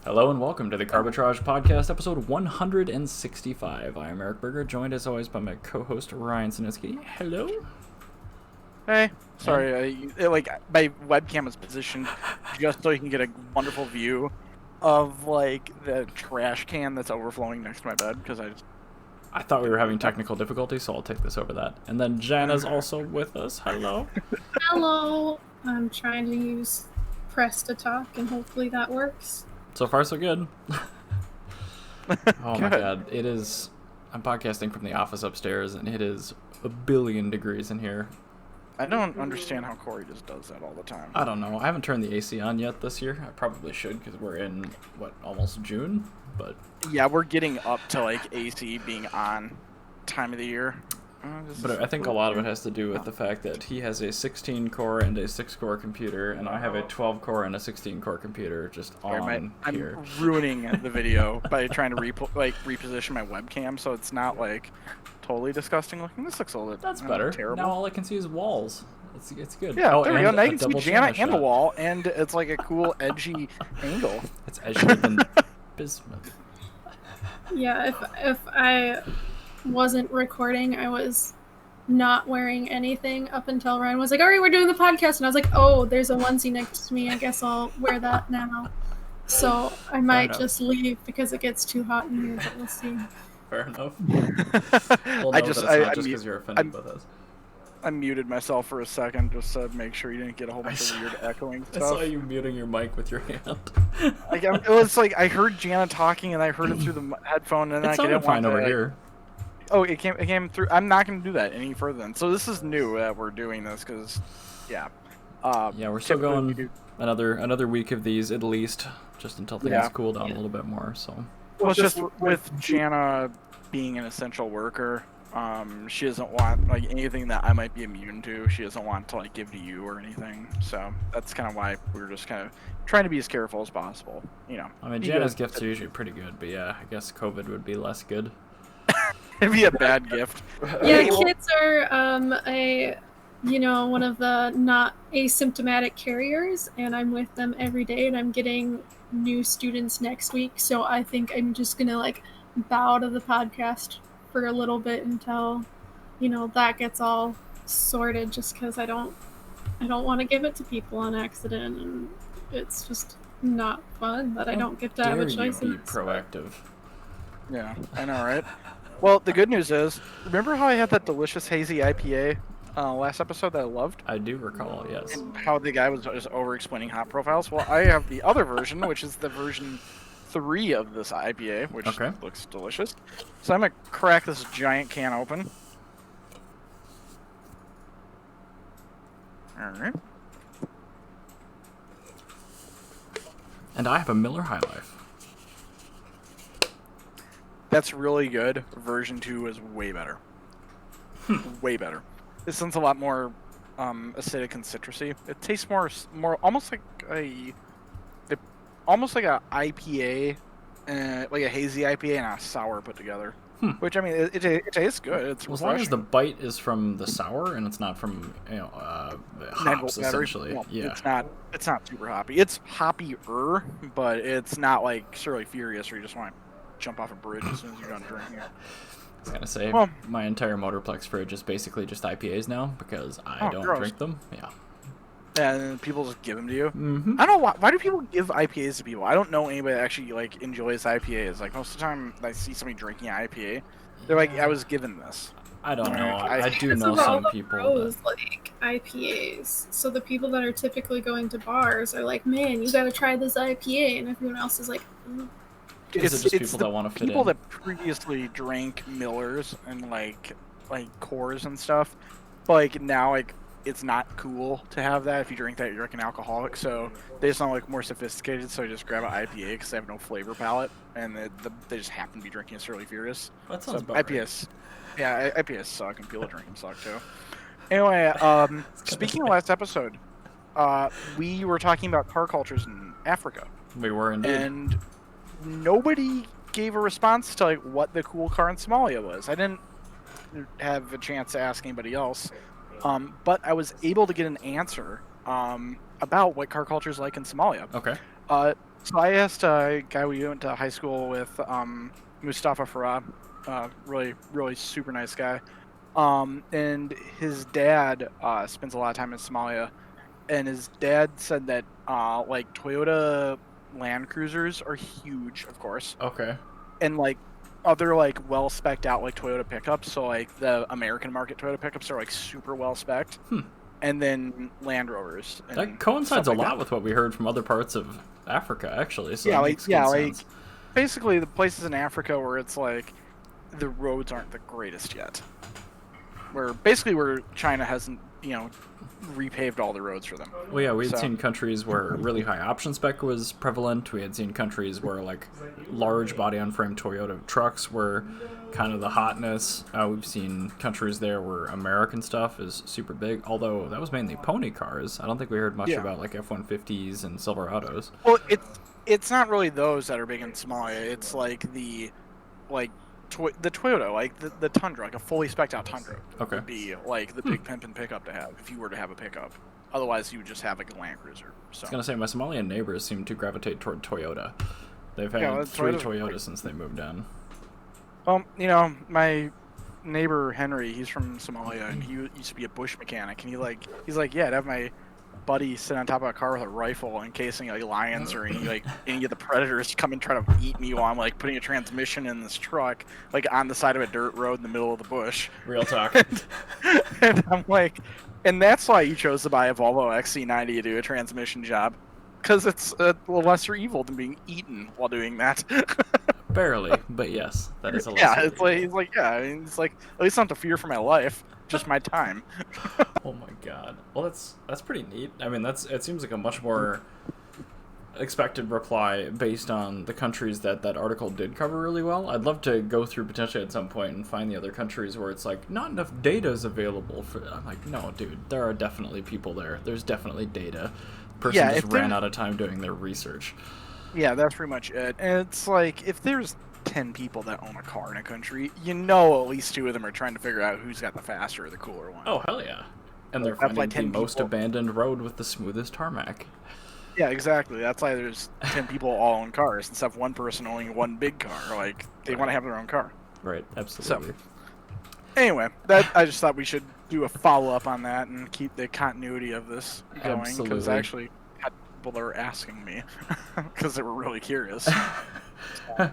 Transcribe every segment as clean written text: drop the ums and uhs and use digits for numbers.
Hello and welcome to the Carbitrage Podcast, episode 165. I am Eric Berger, joined as always by my co-host Ryan Sinitsky. Hello. Hey, sorry, my webcam is positioned just so you can get a wonderful view of the trash can that's overflowing next to my bed because I thought we were having technical difficulties, so I'll take this over that. And then Jana's also with us. Hello. Hello. I'm trying to use press to talk, and hopefully that works. So far, so good. Oh my god, it is... I'm podcasting from the office upstairs, and it is a billion degrees in here. I don't understand how Corey just does that all the time. I don't know. I haven't turned the AC on yet this year. I probably should, because we're in, almost June? But yeah, we're getting up to, AC being on time of the year. But I think a lot of it has to do with the fact that he has a 16-core and a 6-core computer, and I have a 12-core and a 16-core computer just on here. I'm ruining the video by trying to reposition my webcam so it's not totally disgusting looking. This looks a little That's better. Terrible. Now all I can see is walls. It's good. Yeah, there we go. Now you can see Jana and the wall, and it's a cool edgy angle. It's edgier than bismuth. Yeah, if I wasn't recording, I was not wearing anything up until Ryan was like, all right, we're doing the podcast, and I was like, oh, there's a onesie next to me, I guess I'll wear that now. So I might just leave because it gets too hot in here, but we'll see. Fair enough. Well, no, just because you're offended by this. I muted myself for a second just to make sure you didn't get a whole bunch of weird echoing stuff. I saw you muting your mic with your hand. It was I heard Jana talking and I heard it through the headphone, and I didn't want to over here. Oh, it came through. I'm not going to do that any further then. So this is new that we're doing this because, yeah. Yeah, we're still going another week of these at least, just until things cool down a little bit more. So. Well, it's just with Jana being an essential worker. She doesn't want anything that I might be immune to. She doesn't want to give to you or anything. So that's kind of why we're just kind of trying to be as careful as possible. I mean, Jana's gifts are usually pretty good, but yeah, I guess COVID would be less good. It'd be a bad gift. Yeah, kids are one of the not asymptomatic carriers, and I'm with them every day, and I'm getting new students next week. So I think I'm just gonna bow to the podcast for a little bit until that gets all sorted, just because I don't want to give it to people on accident, and it's just not fun that I don't get to have a choice. Be proactive. Yeah, I know, right? Well, the good news is, remember how I had that delicious hazy IPA last episode that I loved? I do recall, yes. And how the guy was just over-explaining hop profiles? Well, I have the other version, which is the version 3 of this IPA, which looks delicious. So I'm going to crack this giant can open. Alright. And I have a Miller High Life. That's really good. Version 2 is way better. Way better. This one's a lot more acidic and citrusy. It tastes more almost like a IPA, like a hazy IPA and a sour put together. Which, I mean, it tastes good. It's as long as the bite is from the sour and it's not from hops, essentially. Well, yeah, it's not super hoppy. It's hoppier, but it's not Surly Furious where you just want to jump off a bridge as soon as you're done drinking it. I was gonna say, my entire Motorplex fridge is basically just IPAs now because I don't drink them. Yeah. And people just give them to you. Mm-hmm. I don't know why do people give IPAs to people? I don't know anybody that actually enjoys IPAs. Most of the time I see somebody drinking an IPA, they're I was given this. I don't know. I do know some people pros like IPAs. So the people that are typically going to bars are like, man, you got to try this IPA, and everyone else is like, It's just people that want to fit in. People that previously drank Millers and Coors and stuff, but now it's not cool to have that. If you drink that, you're an alcoholic. So they just sound more sophisticated. So they just grab an IPA because they have no flavor palate, and they just happen to be drinking a Surly Furious. That sounds about IPAs. Right. Yeah, IPAs suck, and people drinking suck too. Anyway, speaking of last episode, we were talking about car cultures in Africa. We were indeed. And nobody gave a response to what the cool car in Somalia was. I didn't have a chance to ask anybody else, but I was able to get an answer about what car culture is like in Somalia. Okay. So I asked a guy we went to high school with, Mustafa Farad, really, really super nice guy. And his dad spends a lot of time in Somalia, and his dad said that like Toyota Land Cruisers are huge, of course. Okay. And like other like well spec'd out like Toyota pickups, so like the American market Toyota pickups are like super well spec'd. And then Land Rovers. And that coincides a like lot that. with what we heard from other parts of Africa, actually. So Yeah, that like makes good sense. basically the places in Africa where it's like the roads aren't the greatest yet. Where China hasn't, repaved all the roads for them. Well, yeah, we had seen countries where really high option spec was prevalent. We had seen countries where like large body on frame Toyota trucks were kind of the hotness. We've seen countries there where American stuff is super big, although that was mainly pony cars. I don't think we heard much about like F-150s and Silverados. Well, it's not really those that are big in Somalia. It's like the Toyota, like the Tundra, like a fully spec'd out Tundra, would be like the big pimpin' pickup to have if you were to have a pickup. Otherwise, you would just have like a Land Cruiser. So. I was gonna say my Somalian neighbors seem to gravitate toward Toyota. They've had 3 Toyotas since they moved in. Well, my neighbor Henry, he's from Somalia, and he used to be a bush mechanic, and he's like, yeah, I'd have my buddy sit on top of a car with a rifle in case any like lions or any of the predators come and try to eat me while I'm like putting a transmission in this truck like on the side of a dirt road in the middle of the bush. Real talk. and I'm like, and that's why you chose to buy a Volvo XC90 to do a transmission job, because it's a lesser evil than being eaten while doing that. Barely, but yes, that is a lesser yeah. It's like it's like at least not to fear for my life. Just my time. Oh my god. Well, that's pretty neat. I mean, it seems like a much more expected reply based on the countries that article did cover really well. I'd love to go through potentially at some point and find the other countries where it's like not enough data is available for. I'm like, no, dude, there are definitely people there. There's definitely data. Person just ran out of time doing their research. Yeah, that's pretty much it. And it's like if there's 10 people that own a car in a country, at least 2 of them are trying to figure out who's got the faster or the cooler one. Oh, hell yeah. And they're finding the most abandoned road with the smoothest tarmac. Yeah, exactly. That's why there's 10 people all own cars instead of one person owning one big car. Like, they want to have their own car. Right, absolutely. So, anyway, I just thought we should do a follow-up on that and keep the continuity of this going. Because I actually had people that were asking me because they were really curious.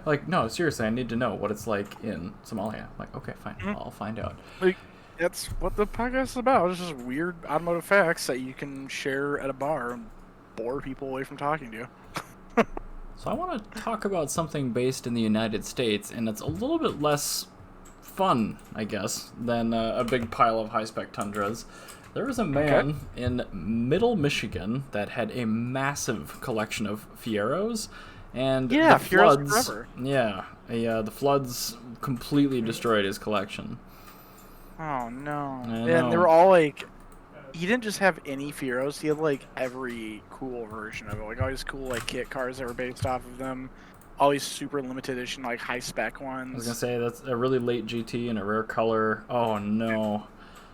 Like, no, seriously, I need to know what it's like in Somalia. I'm like, okay, fine, I'll find out. Like, that's what the podcast is about. It's just weird automotive facts that you can share at a bar and bore people away from talking to you. So I want to talk about something based in the United States, and it's a little bit less fun, I guess, than a big pile of high-spec Tundras. There was a man in Middle Michigan that had a massive collection of Fieros. And the floods, the floods completely destroyed his collection. Oh no! And they were all like, he didn't just have any Fieros; he had like every cool version of it, like all these cool like kit cars that were based off of them, all these super limited edition like high spec ones. I was gonna say that's a really late GT in a rare color. Oh no!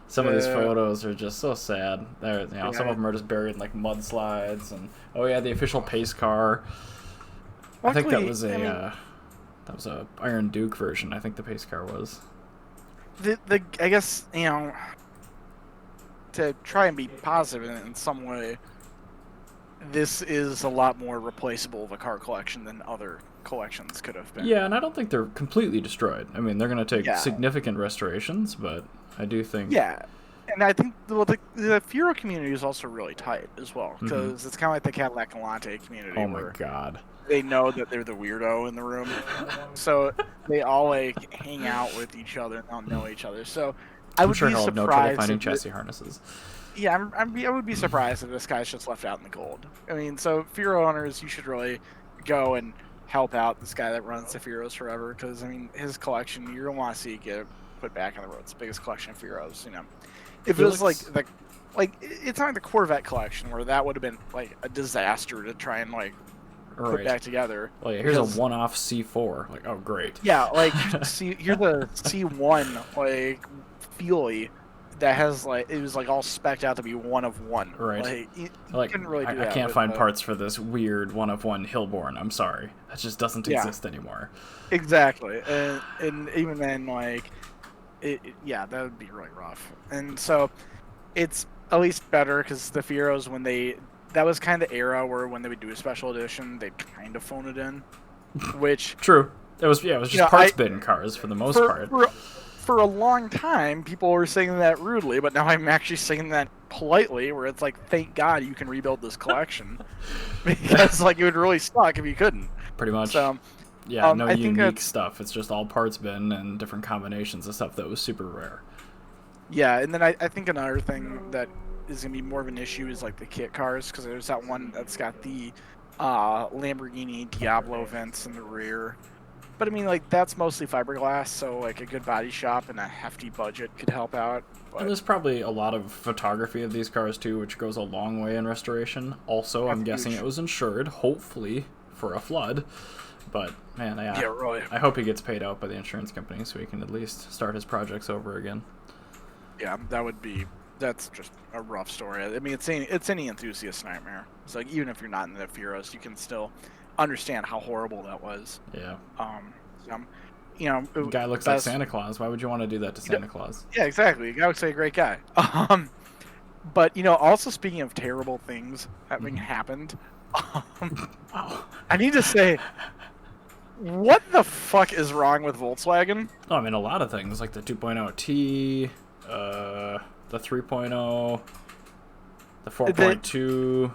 Some of these photos are just so sad. Some of them are just buried in like mudslides, and the official pace car. Luckily, I think that was a Iron Duke version. I think the pace car was. I guess to try and be positive in some way, this is a lot more replaceable of a car collection than other collections could have been. Yeah, and I don't think they're completely destroyed. I mean, they're going to take significant restorations, but I do think. Yeah, and I think the Fiero community is also really tight as well because it's kind of like the Cadillac Galante community. Oh my god. They know that they're the weirdo in the room, so they all like hang out with each other and don't know each other. So I would be surprised. No trouble finding chassis harnesses. Yeah, I would be surprised if this guy's just left out in the cold. I mean, so Fiero owners, you should really go and help out this guy that runs the Fieros forever because I mean, his collection you're gonna want to see get put back on the road. It's the biggest collection of Fieros, If it was like it's not the Corvette collection where that would have been like a disaster to try and like. Put back together. Well, yeah, here's a one-off C4. Like, oh, great. Yeah, like, you're the C1, like, Feely. that has it was all spec'd out to be one of one. Right. You Like couldn't really do I that can't with find the- parts for this weird one of one Hillborn. I'm sorry, that just doesn't Yeah. exist anymore. Exactly, and even then, yeah, that would be really rough. And so, it's at least better because the Fieros, that was kind of the era where when they would do a special edition, they'd kind of phone it in, which True. It was just parts bin cars for the most part. For a long time, people were saying that rudely, but now I'm actually saying that politely, where it's thank God you can rebuild this collection, because it would really suck if you couldn't. Pretty much. So, yeah, no I think unique that's- stuff. It's just all parts bin and different combinations of stuff that was super rare. Yeah, and then I think another thing that is going to be more of an issue is the kit cars, because there's that one that's got the Lamborghini Diablo vents in the rear. But I mean, that's mostly fiberglass, so a good body shop and a hefty budget could help out. But And there's probably a lot of photography of these cars too, which goes a long way in restoration. Also, I'm guessing huge. it was insured, hopefully, for a flood. But man, yeah, really. I hope he gets paid out by the insurance company so he can at least start his projects over again. Yeah, that's just a rough story. I mean, it's any enthusiast's nightmare. It's even if you're not in the Fieros, you can still understand how horrible that was. Yeah. The guy looks like Santa Claus. Why would you want to do that to Santa Claus? Yeah, exactly. The guy looks like a great guy. But also speaking of terrible things having happened, I need to say, what the fuck is wrong with Volkswagen? Oh, I mean, a lot of things like the 2.0T, the 3.0, the 4.2.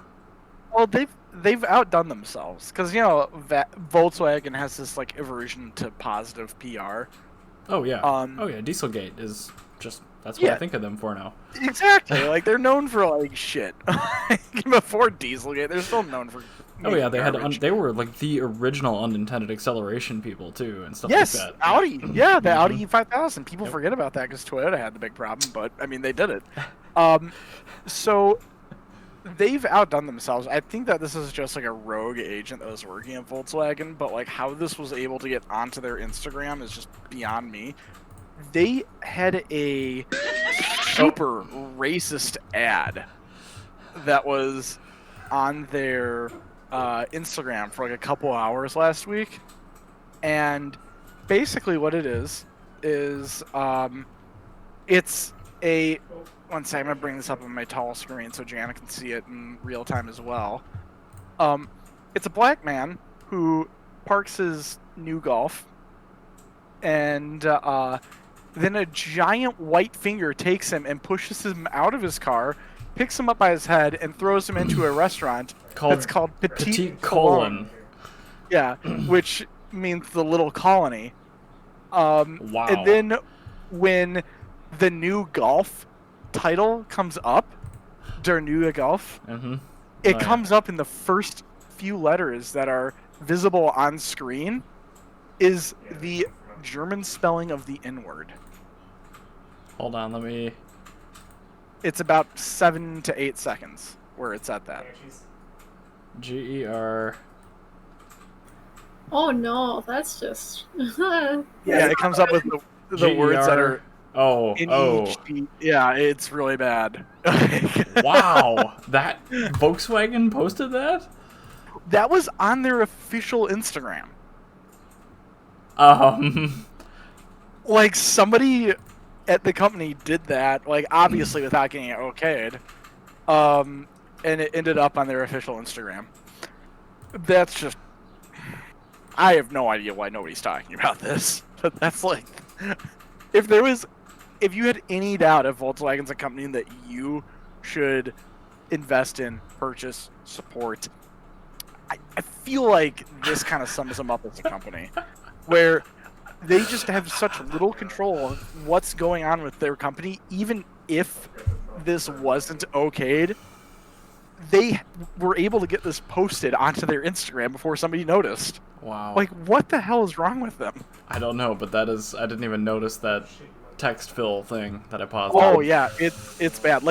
Well, they've outdone themselves because Volkswagen has this aversion to positive PR. Oh yeah. Dieselgate is just that's what Yeah. I think of them for now. Exactly. They're known for shit. Before Dieselgate, they're still known for. Oh yeah, they garbage. they were the original unintended acceleration people too and stuff Yes, like that. Audi. Yeah, the Mhm. Audi E5000. People Yep. forget about that because Toyota had the big problem, but I mean they did it. So they've outdone themselves. I think that this is just a rogue agent that was working at Volkswagen, but how this was able to get onto their Instagram is just beyond me. They had a super racist ad that was on their Instagram for a couple hours last week, and basically what it is it's a one second, I'm gonna bring this up on my tall screen so Jana can see it in real time as well. It's a black man who parks his new Golf, and then a giant white finger takes him and pushes him out of his car, picks him up by his head, and throws him into a restaurant that's called Petite Colonne. Yeah, which means the little colony. Wow. And then when the new Golf title comes up, Der neue Golf, Mm-hmm. it comes up in the first few letters that are visible on screen is the German spelling of the N-word. Hold on, let me. It's about 7 to 8 seconds where it's at that. GER. Oh no, that's just. Yeah, it comes up with the words that are in each. Yeah, it's really bad. Wow, that Volkswagen posted that? That was on their official Instagram. Somebody at the company did that, obviously without getting it okayed, and it ended up on their official Instagram. That's just... I have no idea why nobody's talking about this, but that's if you had any doubt if Volkswagen's a company that you should invest in, purchase, support, I feel like this kind of sums them up as a company, where they just have such little control of what's going on with their company. Even if this wasn't okayed, they were able to get this posted onto their Instagram before somebody noticed. Wow. What the hell is wrong with them? I don't know, but I didn't even notice that text fill thing that I paused. Oh yeah, it's bad.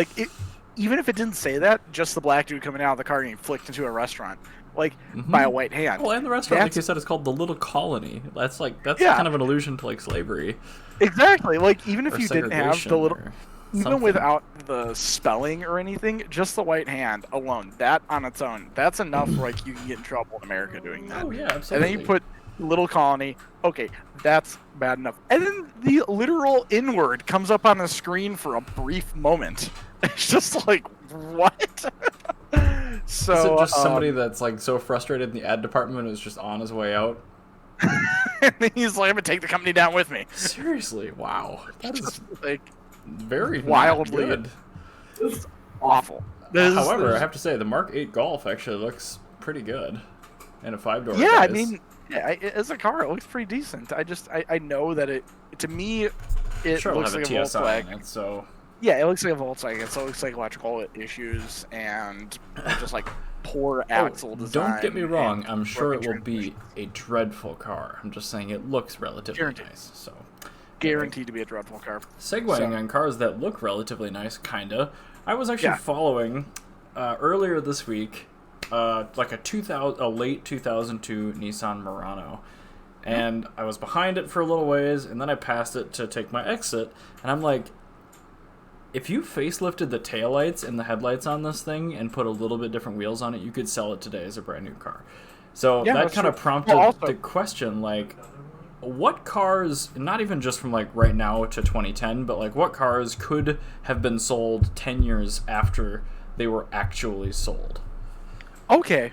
Even if it didn't say that, just the black dude coming out of the car getting flicked into a restaurant, by a white hand. Well, and the restaurant, like you said, is called the Little Colony. That's Yeah. kind of an allusion to slavery. Exactly. Even if Or you didn't have segregation the little... or- even without the spelling or anything, just the white hand alone, that on its own, that's enough. Like, you can get in trouble in America doing that. Oh yeah, absolutely. And then you put little colony. Okay, that's bad enough. And then the literal N-word comes up on the screen for a brief moment. It's just like, what? So is it just somebody that's like so frustrated in the ad department is just on his way out? And then he's like, I'm gonna take the company down with me. Seriously, wow, that is like very wildly good. It's awful. However, I have to say the Mark 8 Golf actually looks pretty good in a 5-door. Yeah, I mean, as a car, it looks pretty decent. I know that to me, it sure looks like a Volkswagen. in it, so yeah, it looks like a Volkswagen. So it looks like electrical issues and just like poor axle design. Don't get me wrong. I'm sure it will be a dreadful car. I'm just saying it looks relatively nice. So guaranteed to be a dreadful car. Segueing on cars that look relatively nice, kinda. I was actually following earlier this week, like a late 2002 Nissan Murano, and I was behind it for a little ways, and then I passed it to take my exit, and I'm like, if you facelifted the taillights and the headlights on this thing and put a little bit different wheels on it, you could sell it today as a brand new car. So that kind of prompted the question, like, what cars, not even just from like right now to 2010, but like what cars could have been sold 10 years after they were actually sold? Okay,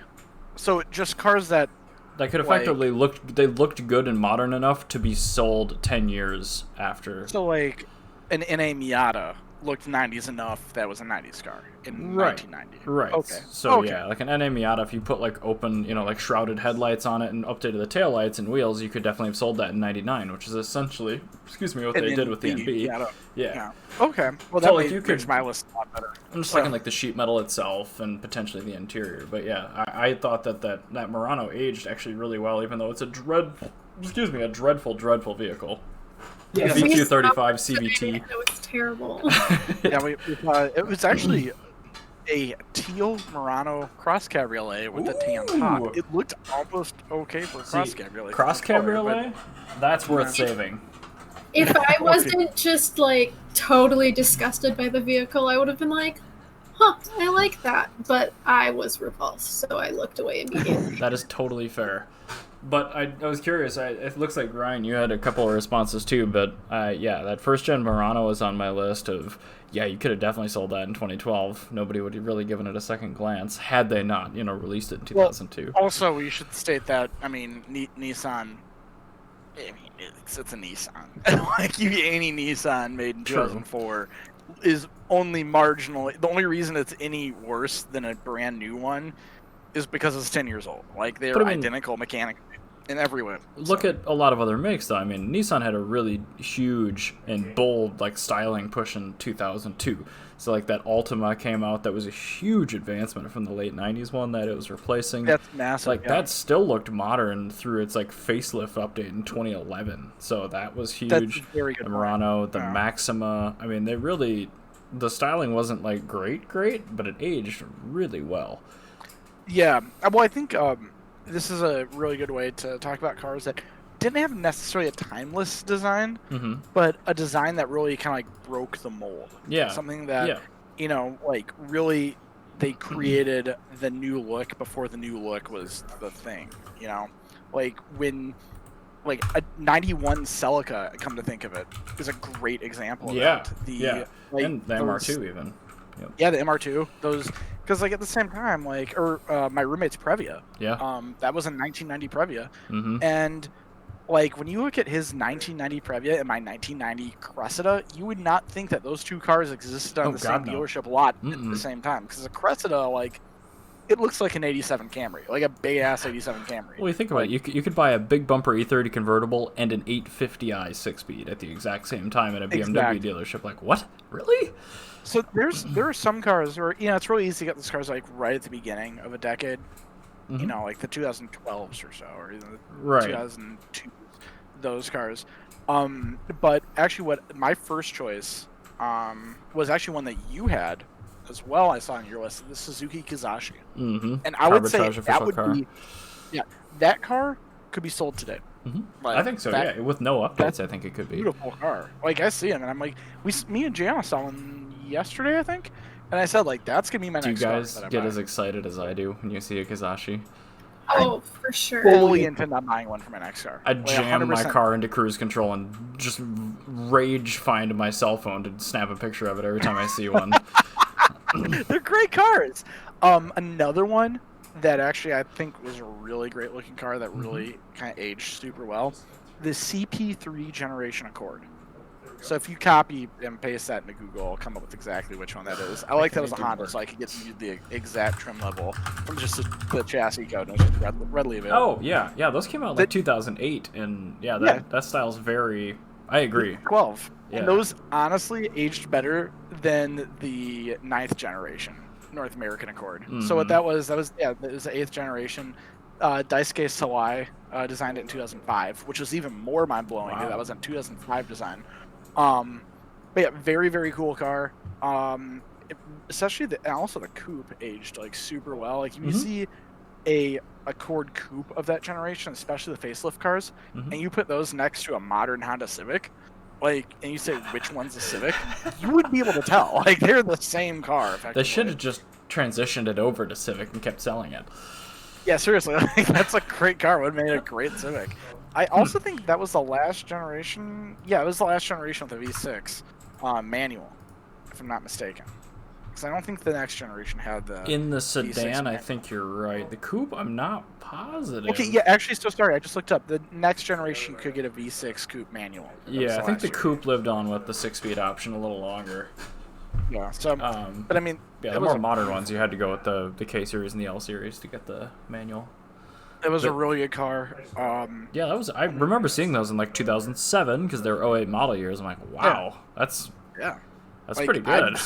so just cars that could effectively looked good and modern enough to be sold 10 years after. So like an NA Miata looked 90s enough that was a 90s car in 1990. Right. Okay. So yeah, like an NA Miata, if you put like open, like shrouded headlights on it and updated the taillights and wheels, you could definitely have sold that in 99, which is essentially, what they did with the NB. Yeah. Okay. Well, that makes my list a lot better. I'm just talking like the sheet metal itself and potentially the interior. But yeah, I thought that Murano aged actually really well, even though it's a dreadful vehicle. Yeah, V235 CVT. It was terrible. Yeah, it was actually a teal Murano cross cabriolet with a tan top. It looked almost okay for a cross cabriolet. Cross cabriolet? That's worth saving. If I wasn't just like totally disgusted by the vehicle, I would have been like, I like that. But I was repulsed, so I looked away immediately. That is totally fair. But I was curious. It looks like, Ryan, you had a couple of responses too. But yeah, that first-gen Murano was on my list of, you could have definitely sold that in 2012. Nobody would have really given it a second glance had they not, released it in 2002. Well, also, we should state that, Nissan, it's a Nissan. Like, any Nissan made in 2004 is only marginally... The only reason it's any worse than a brand new one is because it's 10 years old. Like, they're identical mechanically in every way. Look at a lot of other makes, though. I mean, Nissan had a really huge and bold, styling push in 2002. So, that Altima came out. That was a huge advancement from the late 90s one that it was replacing. That's massive. That still looked modern through its, facelift update in 2011. So, that was huge. That's very good. The Murano, the Maxima. I mean, they really... The styling wasn't, great, but it aged really well. Yeah, well, I think this is a really good way to talk about cars that didn't have necessarily a timeless design, but a design that really kind of broke the mold. Yeah. Something that, really they created the new look before the new look was the thing, when... a 91 Celica, come to think of it, is a great example of that. And the MR2 even. Yep. Yeah, the MR2. Those, because at the same time, my roommate's Previa. Yeah. That was a 1990 Previa, and when you look at his 1990 Previa and my 1990 Cressida, you would not think that those two cars existed on the same dealership lot at the same time. Because the Cressida, it looks like an 87 Camry, like a big-ass 87 Camry. Well, you think about it. You could buy a big bumper E30 convertible and an 850i 6-speed at the exact same time at a BMW dealership. What? Really? So there are some cars where, it's really easy to get those cars, right at the beginning of a decade. The 2012s or so, or even the 2002s, those cars. But actually what my first choice was actually one that you had as well. I saw on your list, the Suzuki Kizashi. And I would say that would be, that car could be sold today. Mm-hmm. Like, I think so. Yeah, with no updates, I think it could be. Beautiful car. Like, I see him, and I'm like, me and Jana saw one yesterday, I think, and I said, like, that's gonna be my Do you next car guys that I get buy. as excited as I do when you see a Kizashi? Oh, for sure. Fully intend on buying one for my next car. I Like, jam my 100%. car into cruise control and just rage find my cell phone to snap a picture of it every time I see one. They're great cars. Another one that actually I think was a really great looking car that really kind of aged super well. The CP3 Generation Accord. So if you copy and paste that into Google, I'll come up with exactly which one that is. I like that it was a Honda, so I could get you the exact trim level from just the chassis code, and it's just readily available. Oh, yeah. Those came out in like 2008, and that style's very... I agree. 12. Yeah. And those honestly aged better than the 9th generation North American Accord. So what that was it was the 8th generation. Daisuke Sawai designed it in 2005, which was even more mind-blowing. Wow. That was a 2005 design. But yeah, very, very cool car. Especially and also the coupe aged like super well. Like if you see a Accord coupe of that generation, especially the facelift cars, and you put those next to a modern Honda Civic, like, and you say which one's a Civic, you would be able to tell. Like, they're the same car. They should have just transitioned it over to Civic and kept selling it. Yeah, seriously, like, that's a great car. Would have made a great Civic. I also think that was the last generation. Yeah, it was the last generation with the V6 manual, if I'm not mistaken. Because I don't think the next generation had the. In the V6 sedan, I manual. think you're right. The coupe, I'm not positive. Okay, yeah, actually, so sorry. I just looked up. The next generation could get a V6 coupe manual. That was Yeah, I think the last year. coupe lived on with the 6-speed option a little longer. Yeah, so, but I mean, Yeah, it the was more modern ones, you had to go with the K series and the L series to get the manual. it was a really good car. Yeah, I remember seeing those in like 2007 because they were 08 model years. I'm like, wow, that's Yeah. like, pretty good.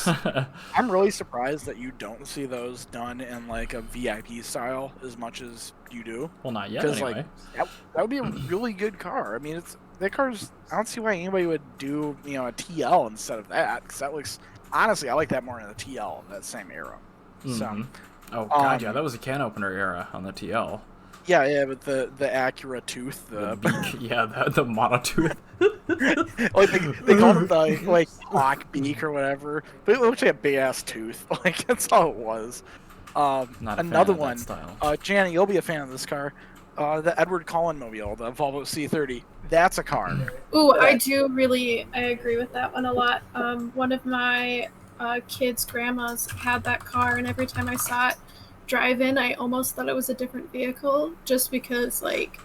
I'm really surprised that you don't see those done in like a VIP style as much as you do. Well, not yet Because anyway. like that would be a really good car. I mean, that car's. I don't see why anybody would do a TL instead of that. Because that looks honestly, I like that more in the TL, that same era. So Oh god, yeah, that was a can opener era on the TL. yeah, with the Acura tooth, The beak, yeah, the monotooth. like they called it the like clock beak or whatever, but it looks like a big ass tooth. Like that's all it was. Not a fan Another of that one, style. Janet, you'll be a fan of this car. The Edward Cullen mobile, the Volvo C30. That's a car. Ooh, I agree with that one a lot. One of my kids' grandmas had that car, and every time I saw it drive in, I almost thought it was a different vehicle, just because, like,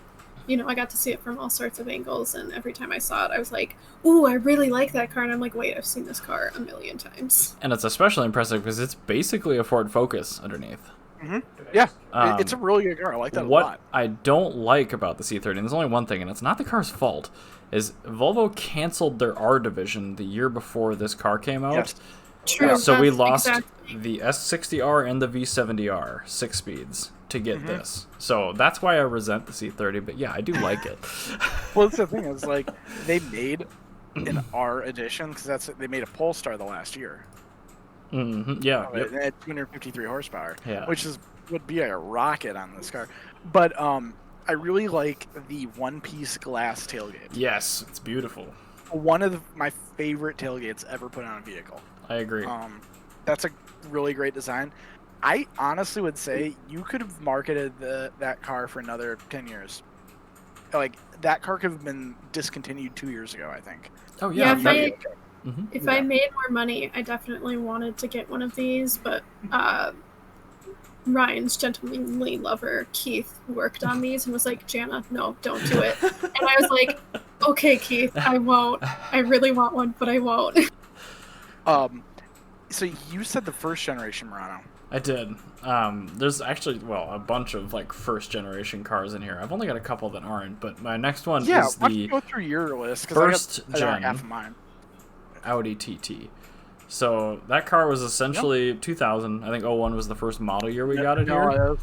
I got to see it from all sorts of angles, and every time I saw it, I was like, ooh, I really like that car, and I'm like, wait, I've seen this car a million times. And it's especially impressive because it's basically a Ford Focus underneath. Yeah, it's a really good car. I like that a lot. What I don't like about the C30, and there's only one thing, and it's not the car's fault, is Volvo canceled their R division the year before this car came out. Yes. True. So we that's lost exactly. the S60R and the V70R 6 speeds to get this. So that's why I resent the C30, but yeah, I do like it. Well, that's the thing is like they made an R edition because they made a Polestar the last year. Yeah. It had 253 horsepower, Yeah. which would be a rocket on this car. But I really like the one-piece glass tailgate. Yes, it's beautiful. One of my favorite tailgates ever put on a vehicle. I agree. That's a really great design. I honestly would say you could have marketed that car for another 10 years. Like, that car could have been discontinued 2 years ago, I think. Oh, yeah. If I made more money, I definitely wanted to get one of these, but Ryan's gentlemanly lover, Keith, worked on these and was like, Jana, no, don't do it. And I was like, okay, Keith, I won't. I really want one, but I won't. So you said the first generation Murano. I did. There's actually, a bunch of like first generation cars in here. I've only got a couple that aren't, but my next one is why don't the you go through your list? first I got gen half of mine. Audi TT. So that car was essentially 2000. I think 01 was the first model year we got it here.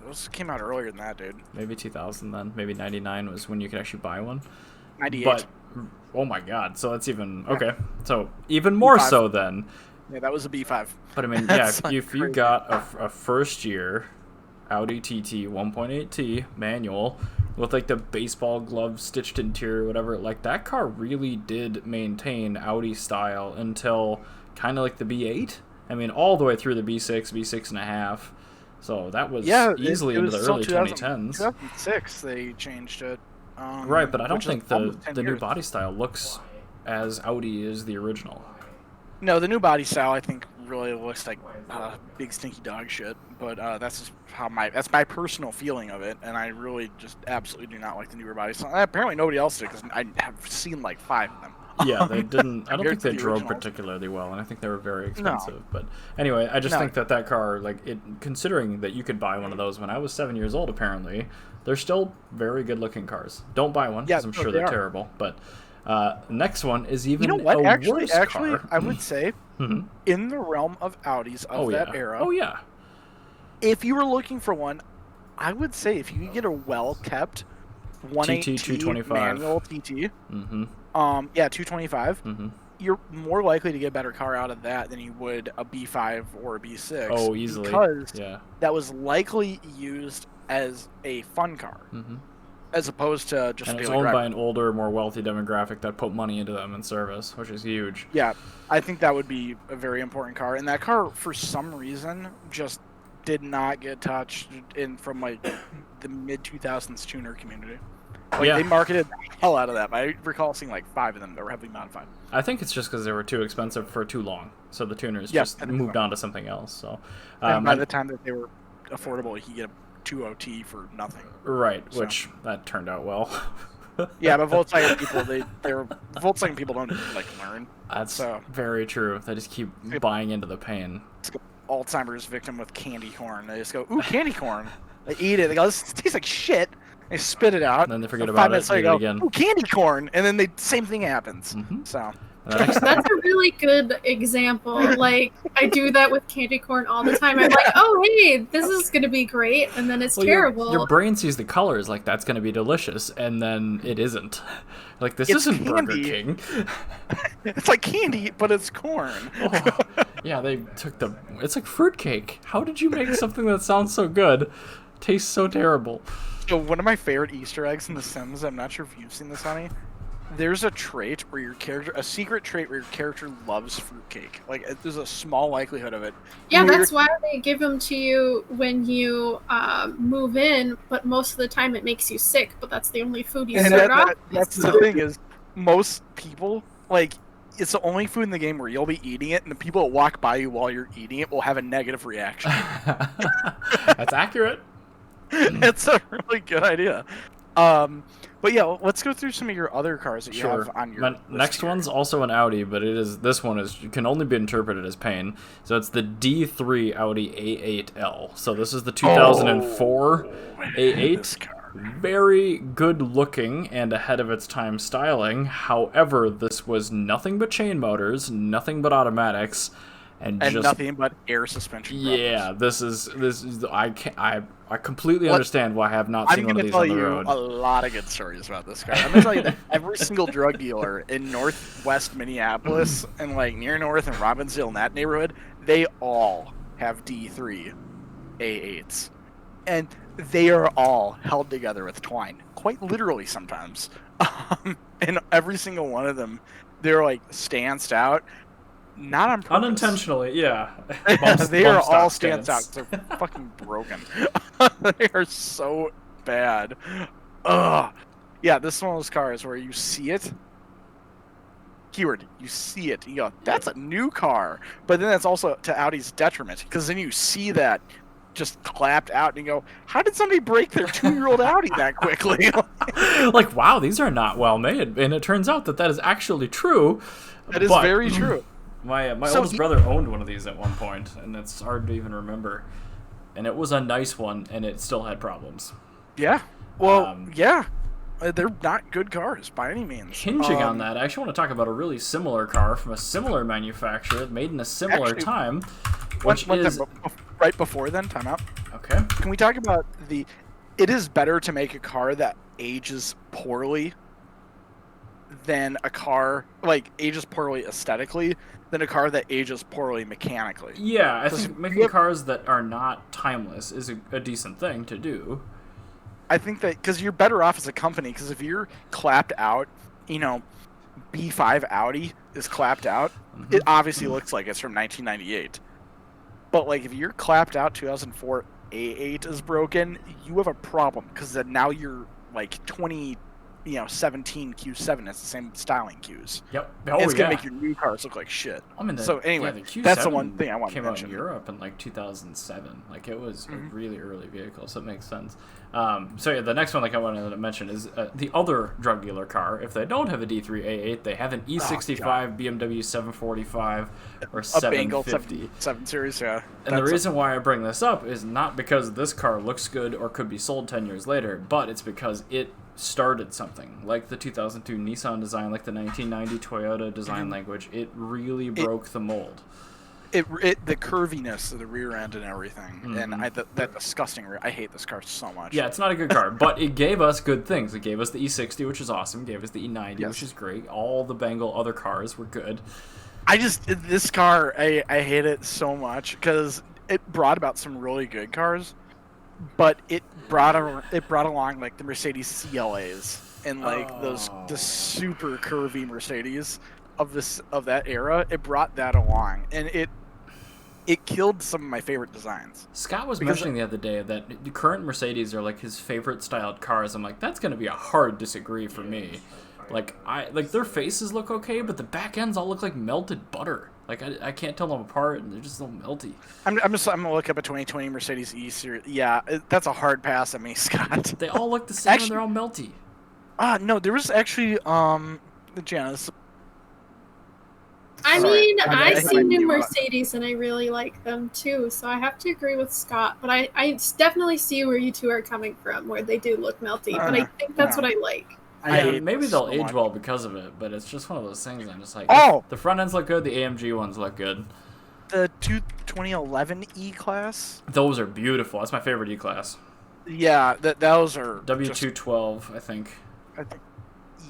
Those came out earlier than that, dude. Maybe 2000 then. Maybe 99 was when you could actually buy one. 98. But oh my god, so that's even okay. So even more B5. so then. Yeah, that was a B5. But I mean, yeah, That's if you crazy. got a first year Audi TT 1.8T manual with like the baseball glove stitched interior, whatever. Like that car really did maintain Audi style until kind of like the B8. I mean, all the way through the B6, B6 and a half. So that was easily into the early 2010s. 2006 they changed it. Right, but I don't think the new body style looks as Audi as the original. No, the new body style I think really looks like big stinky dog shit. But that's just that's my personal feeling of it, and I really just absolutely do not like the newer body style. Apparently nobody else did because I have seen like 5 of them. Yeah, they didn't. I don't think they drove particularly well, and I think they were very expensive. No. But anyway, I just think that car, like considering that you could buy one of those when I was 7 years old, apparently, they're still very good-looking cars. Don't buy one because I'm sure they're terrible. But next one is even worse car. I would say in the realm of Audis of that era. Oh yeah. If you were looking for one, I would say if you could get a well-kept 1.8T manual TT. 225. You're more likely to get a better car out of that than you would a B5 or a B6. Oh, easily. Because that was likely used as a fun car, as opposed to just. And it's owned by an older, more wealthy demographic that put money into them in service, which is huge. Yeah, I think that would be a very important car, and that car, for some reason, just did not get touched from like the mid 2000s tuner community. They marketed the hell out of that. I recall seeing like 5 of them that were heavily modified. I think it's just because they were too expensive for too long. So the tuners just moved on to something else. So by the time that they were affordable, you could get a 2.0T for nothing. Right, which that turned out well. Yeah, but Volkswagen people don't like learn. That's very true. They just keep buying into the pain. Alzheimer's victim with candy corn. They just go, ooh, candy corn. They eat it. They go, this tastes like shit. They spit it out. And then they forget about it. Later, go, ooh, candy corn. And then the same thing happens. So that's a really good example. Like, I do that with candy corn all the time. I'm like, oh, hey, this is going to be great. And then it's terrible. Your brain sees the colors like that's going to be delicious. And then it isn't. Like, this isn't Burger King. It's like candy, but it's corn. Yeah, they took it's like fruitcake. How did you make something that sounds so good taste so terrible? So one of my favorite Easter eggs in The Sims, I'm not sure if you've seen this, honey. There's a trait where a secret trait where your character loves fruitcake. Like, there's a small likelihood of it. Yeah, that's why they give them to you when you move in, but most of the time it makes you sick, but that's the only food you start off. That's the thing is, most people, like, it's the only food in the game where you'll be eating it, and the people that walk by you while you're eating it will have a negative reaction. That's accurate. It's a really good idea. But yeah, let's go through some of your other cars that you have on your list. Next one's also an Audi, but this one can only be interpreted as pain. So it's the D3 Audi A8L. So this is the 2004 A8. Very good looking and ahead of its time styling. However, this was nothing but chain motors, nothing but automatics, and just nothing but air suspension. Yeah, this is I completely understand why I have not seen one of these on the road. I'm going to tell you a lot of good stories about this car. I'm going to tell you that every single drug dealer in northwest Minneapolis and like near north and Robbinsdale in that neighborhood, they all have D3 A8s. And they are all held together with twine, quite literally sometimes. And every single one of them, they're like stanced out. Not on purpose. Unintentionally, yeah. They are all stands out. They're fucking broken. They are so bad. Ugh. Yeah, this is one of those cars where you see it. Keyword, you see it. You go, that's a new car. But then that's also to Audi's detriment, because then you see that just clapped out and you go, how did somebody break their 2-year-old Audi that quickly? Like, wow, these are not well made. And it turns out that is actually true. That is very true. My oldest brother owned one of these at one point, and it's hard to even remember. And it was a nice one, and it still had problems. Yeah. Well, yeah. They're not good cars by any means. Hinging on that, I actually want to talk about a really similar car from a similar manufacturer made in a similar time, which is... Right before then, time out. Okay. Can we talk about it is better to make a car that ages poorly than a car, like, ages poorly aesthetically than a car that ages poorly mechanically. Yeah, I think making cars that are not timeless is a decent thing to do. I think that because you're better off as a company, because if you're clapped out, B5 Audi is clapped out, it obviously looks like it's from 1998. But like if you're clapped out 2004 A8 is broken, you have a problem because then now you're like 2017 Q7 has the same styling cues. Yep. It's gonna make your new cars look like shit. I mean, so anyway, the Q7 that's the one thing I want to mention. Came out in Europe in like 2007. Like it was a really early vehicle, so it makes sense. So yeah, the next one like I wanted to mention is the other drug dealer car. If they don't have a D3 A8, they have an E65 BMW 745 or 750. 7 Series, yeah. And the reason why I bring this up is not because this car looks good or could be sold 10 years later, but it's because it started something like the 2002 Nissan design, like the 1990 Toyota design language. It really broke the mold. The curviness of the rear end and everything, and that disgusting I hate this car so much. Yeah, it's not a good car, but it gave us good things. It gave us the E60, which is awesome. It gave us the E90, which is great. All the Bengal other cars were good. This car, I hate it so much because it brought about some really good cars, but it brought along like the Mercedes CLAs and like the super curvy Mercedes of that era. It brought that along, and it killed some of my favorite designs. Scott was mentioning the other day that the current Mercedes are like his favorite styled cars. I'm like, that's going to be a hard disagree for me. Like their faces look okay, but the back ends all look like melted butter. Like I can't tell them apart, and they're just so melty. I'm gonna look up a 2020 Mercedes E Series. Yeah, that's a hard pass at me, Scott. They all look the same, and they're all melty. No, there was actually Janice. I've seen new Mercedes and I really like them too, so I have to agree with Scott. But I definitely see where you two are coming from, where they do look melty. But I think that's what I like. Maybe they'll age well because of it, but it's just one of those things. I'm just like, the front ends look good, the AMG ones look good. The 2011 E-Class? Those are beautiful. That's my favorite E-Class. Yeah, those are W212, I think.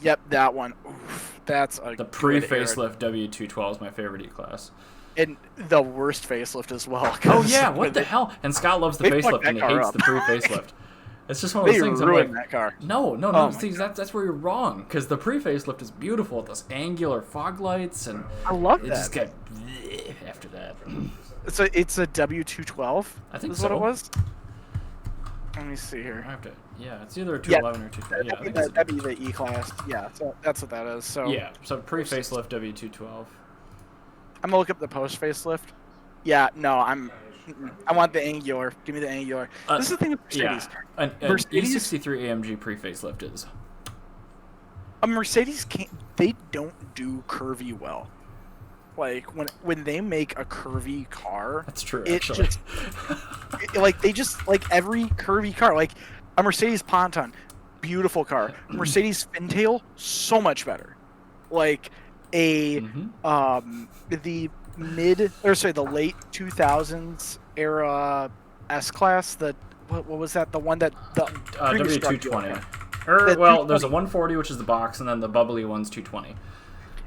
Yep, that one. Oof, that's the pre-facelift W212 is my favorite E-Class. And the worst facelift as well. Oh yeah, what the hell? And Scott loves the facelift and he hates the pre-facelift. It's just one of those things. I'm like, that car. No. See, that's where you're wrong. Because the pre-facelift is beautiful with those angular fog lights, and I love that. It just got after that. It's a W212. I think so. What it was. Let me see here. It's either a 211 or 212. Yeah, I think that'd be the E-Class. Yeah, so that's what that is. So yeah, so pre-facelift W212. I'm gonna look up the post-facelift. Yeah, no, I want the angular. Give me the angular. This is the thing with Mercedes. Yeah, an E63 AMG pre-facelift is. A Mercedes they don't do curvy well. Like when they make a curvy car, that's true. Actually, they just like every curvy car, like a Mercedes Ponton, beautiful car. Mercedes Fintail, so much better. Like the late 2000s era S-Class. What was that? The one that the W220. There's a 140, which is the box, and then the bubbly one's 220.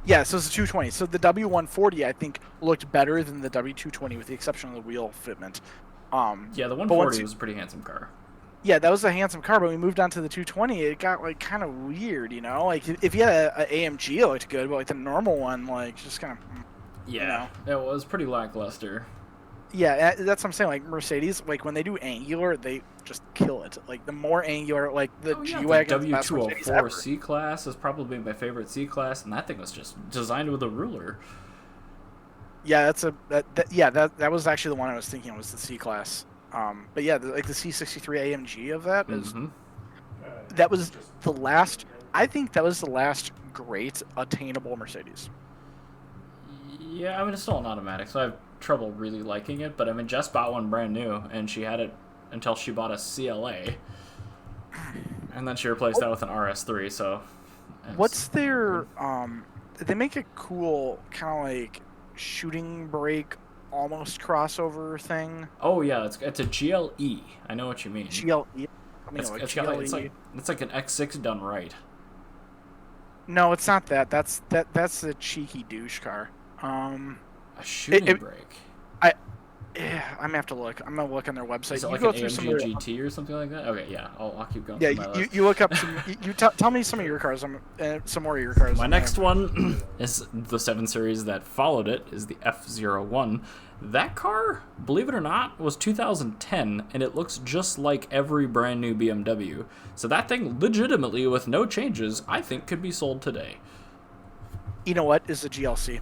Yeah, so it's a 220. So the W140, I think, looked better than the W220 with the exception of the wheel fitment. Yeah, the 140 was a pretty handsome car. Yeah, that was a handsome car, but we moved on to the 220, it got, like, kind of weird, you know? Like, if you had an AMG, it looked good, but, like, the normal one, like, just kind of, yeah, it was pretty lackluster. Yeah, that's what I'm saying. Like, Mercedes, like, when they do angular, they just kill it. Like, the more angular, like, the G-Wagon W204 C-Class is probably my favorite C-Class, and that thing was just designed with a ruler. Yeah, that was actually the one I was thinking was the C-Class. But yeah, the C63 AMG of that is that was the last. I think that was the last great attainable Mercedes. Yeah, I mean it's still an automatic, so I have trouble really liking it. But I mean, Jess bought one brand new, and she had it until she bought a CLA, and then she replaced that with an RS3. So, what's their? They make a cool kind of like shooting brake almost crossover thing. Oh yeah, it's a GLE. I know what you mean. GLE. It's like an X6 done right. No, it's not that. That's a cheeky douche car. A shooting brake. Yeah, I'm gonna have to look. I'm gonna look on their website. Is it You like go an through some AMG of the- GT or something like that? Okay, yeah, I'll keep going. Yeah, through my list. you look up some. Tell me some of your cars. Some more of your cars. My next one is the 7 Series that followed it, is the F01. That car, believe it or not, was 2010, and it looks just like every brand new BMW. So that thing, legitimately, with no changes, I think could be sold today. You know what is the GLC?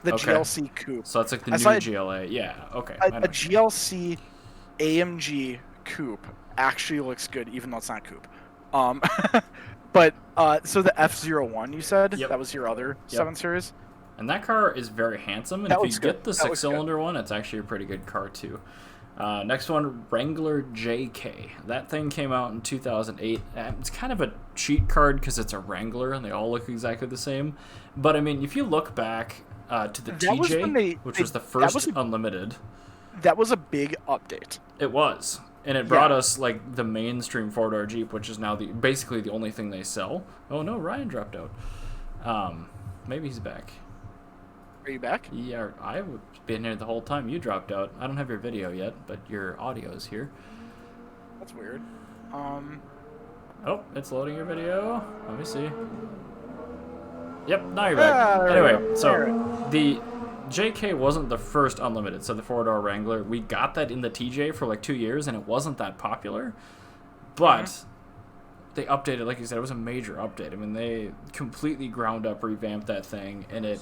The Okay. GLC Coupe. So that's like the I saw new a- GLA. Yeah, okay. A GLC AMG Coupe actually looks good, even though it's not coupe. But so the F01 you said, Yep. that was your other 7 Series. And that car is very handsome, and That if you looks get good. the That looks 6-cylinder one, it's actually a pretty good car too. Next one, Wrangler JK. That thing came out in 2008. It's kind of a cheat card because it's a Wrangler and they all look exactly the same. But I mean, if you look back to the That was when TJ, which was the that first was a- Unlimited, That was a big update. it was. And it brought Yeah. us like the mainstream 4-door Jeep, which is now basically the only thing they sell. Oh no, Ryan dropped out. Maybe he's back. Are you back? Yeah, I've been here the whole time. You dropped out. I don't have your video yet, but your audio is here. That's weird. Oh, it's loading your video. Let me see. Yep, now you're back. Ah, there we Anyway, go. so the JK wasn't the first Unlimited, so the 4-door Wrangler. We got that in the TJ for like 2 years, and it wasn't that popular. But they updated, like you said, it was a major update. I mean, they completely ground up, revamped that thing, and it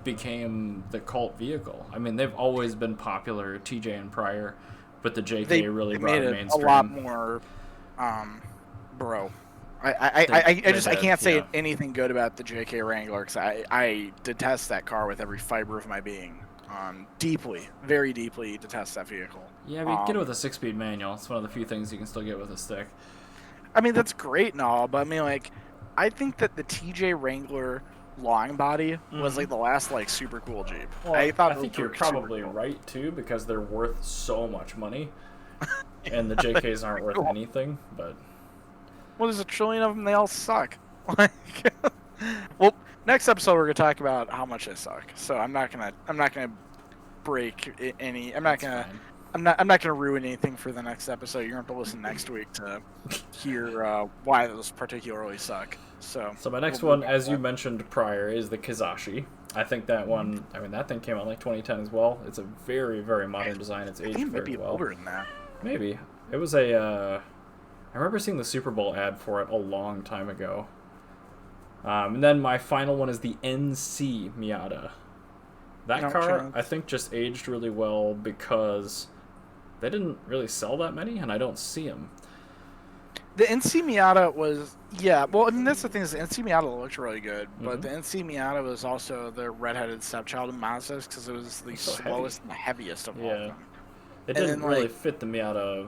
became the cult vehicle. I mean, they've always been popular, TJ and prior, but the JK really they brought made it it mainstream. a lot more, bro. I They can't say did, yeah. anything good about the JK Wrangler because I detest that car with every fiber of my being. Deeply, very deeply detest that vehicle. Yeah, but you can get it with a 6-speed manual. It's one of the few things you can still get with a stick. I mean, that's great and all, but I mean, like, I think that the TJ Wrangler long body was like the last like super cool Jeep. Well, I thought I think they you're were super probably cool. right too, because they're worth so much money, and the JKs aren't worth Cool. anything. But Well, there's a trillion of them. They all suck. Like, well, next episode we're gonna talk about how much they suck. So I'm not gonna break any. I'm not that's gonna. fine. I'm not gonna ruin anything for the next episode. You're gonna have to listen next week to hear why those particularly suck. So So my next we'll one, move on as to you that. mentioned prior, is the Kizashi. I think that one. I mean, that thing came out in like 2010 as well. It's a very, very modern design. It's I aged think it might very be well. older than that. Maybe it was a. I remember seeing the Super Bowl ad for it a long time ago. And then my final one is the NC Miata. That No car, chance. I think, just aged really well because they didn't really sell that many, and I don't see them. The NC Miata was, yeah. Well, I mean, that's the thing is the NC Miata looked really good, but Mhm. the NC Miata was also the redheaded stepchild of Mazdas because it was the so heavy. slowest and the heaviest of all Yeah. of them. It And didn't then, really like- fit the Miata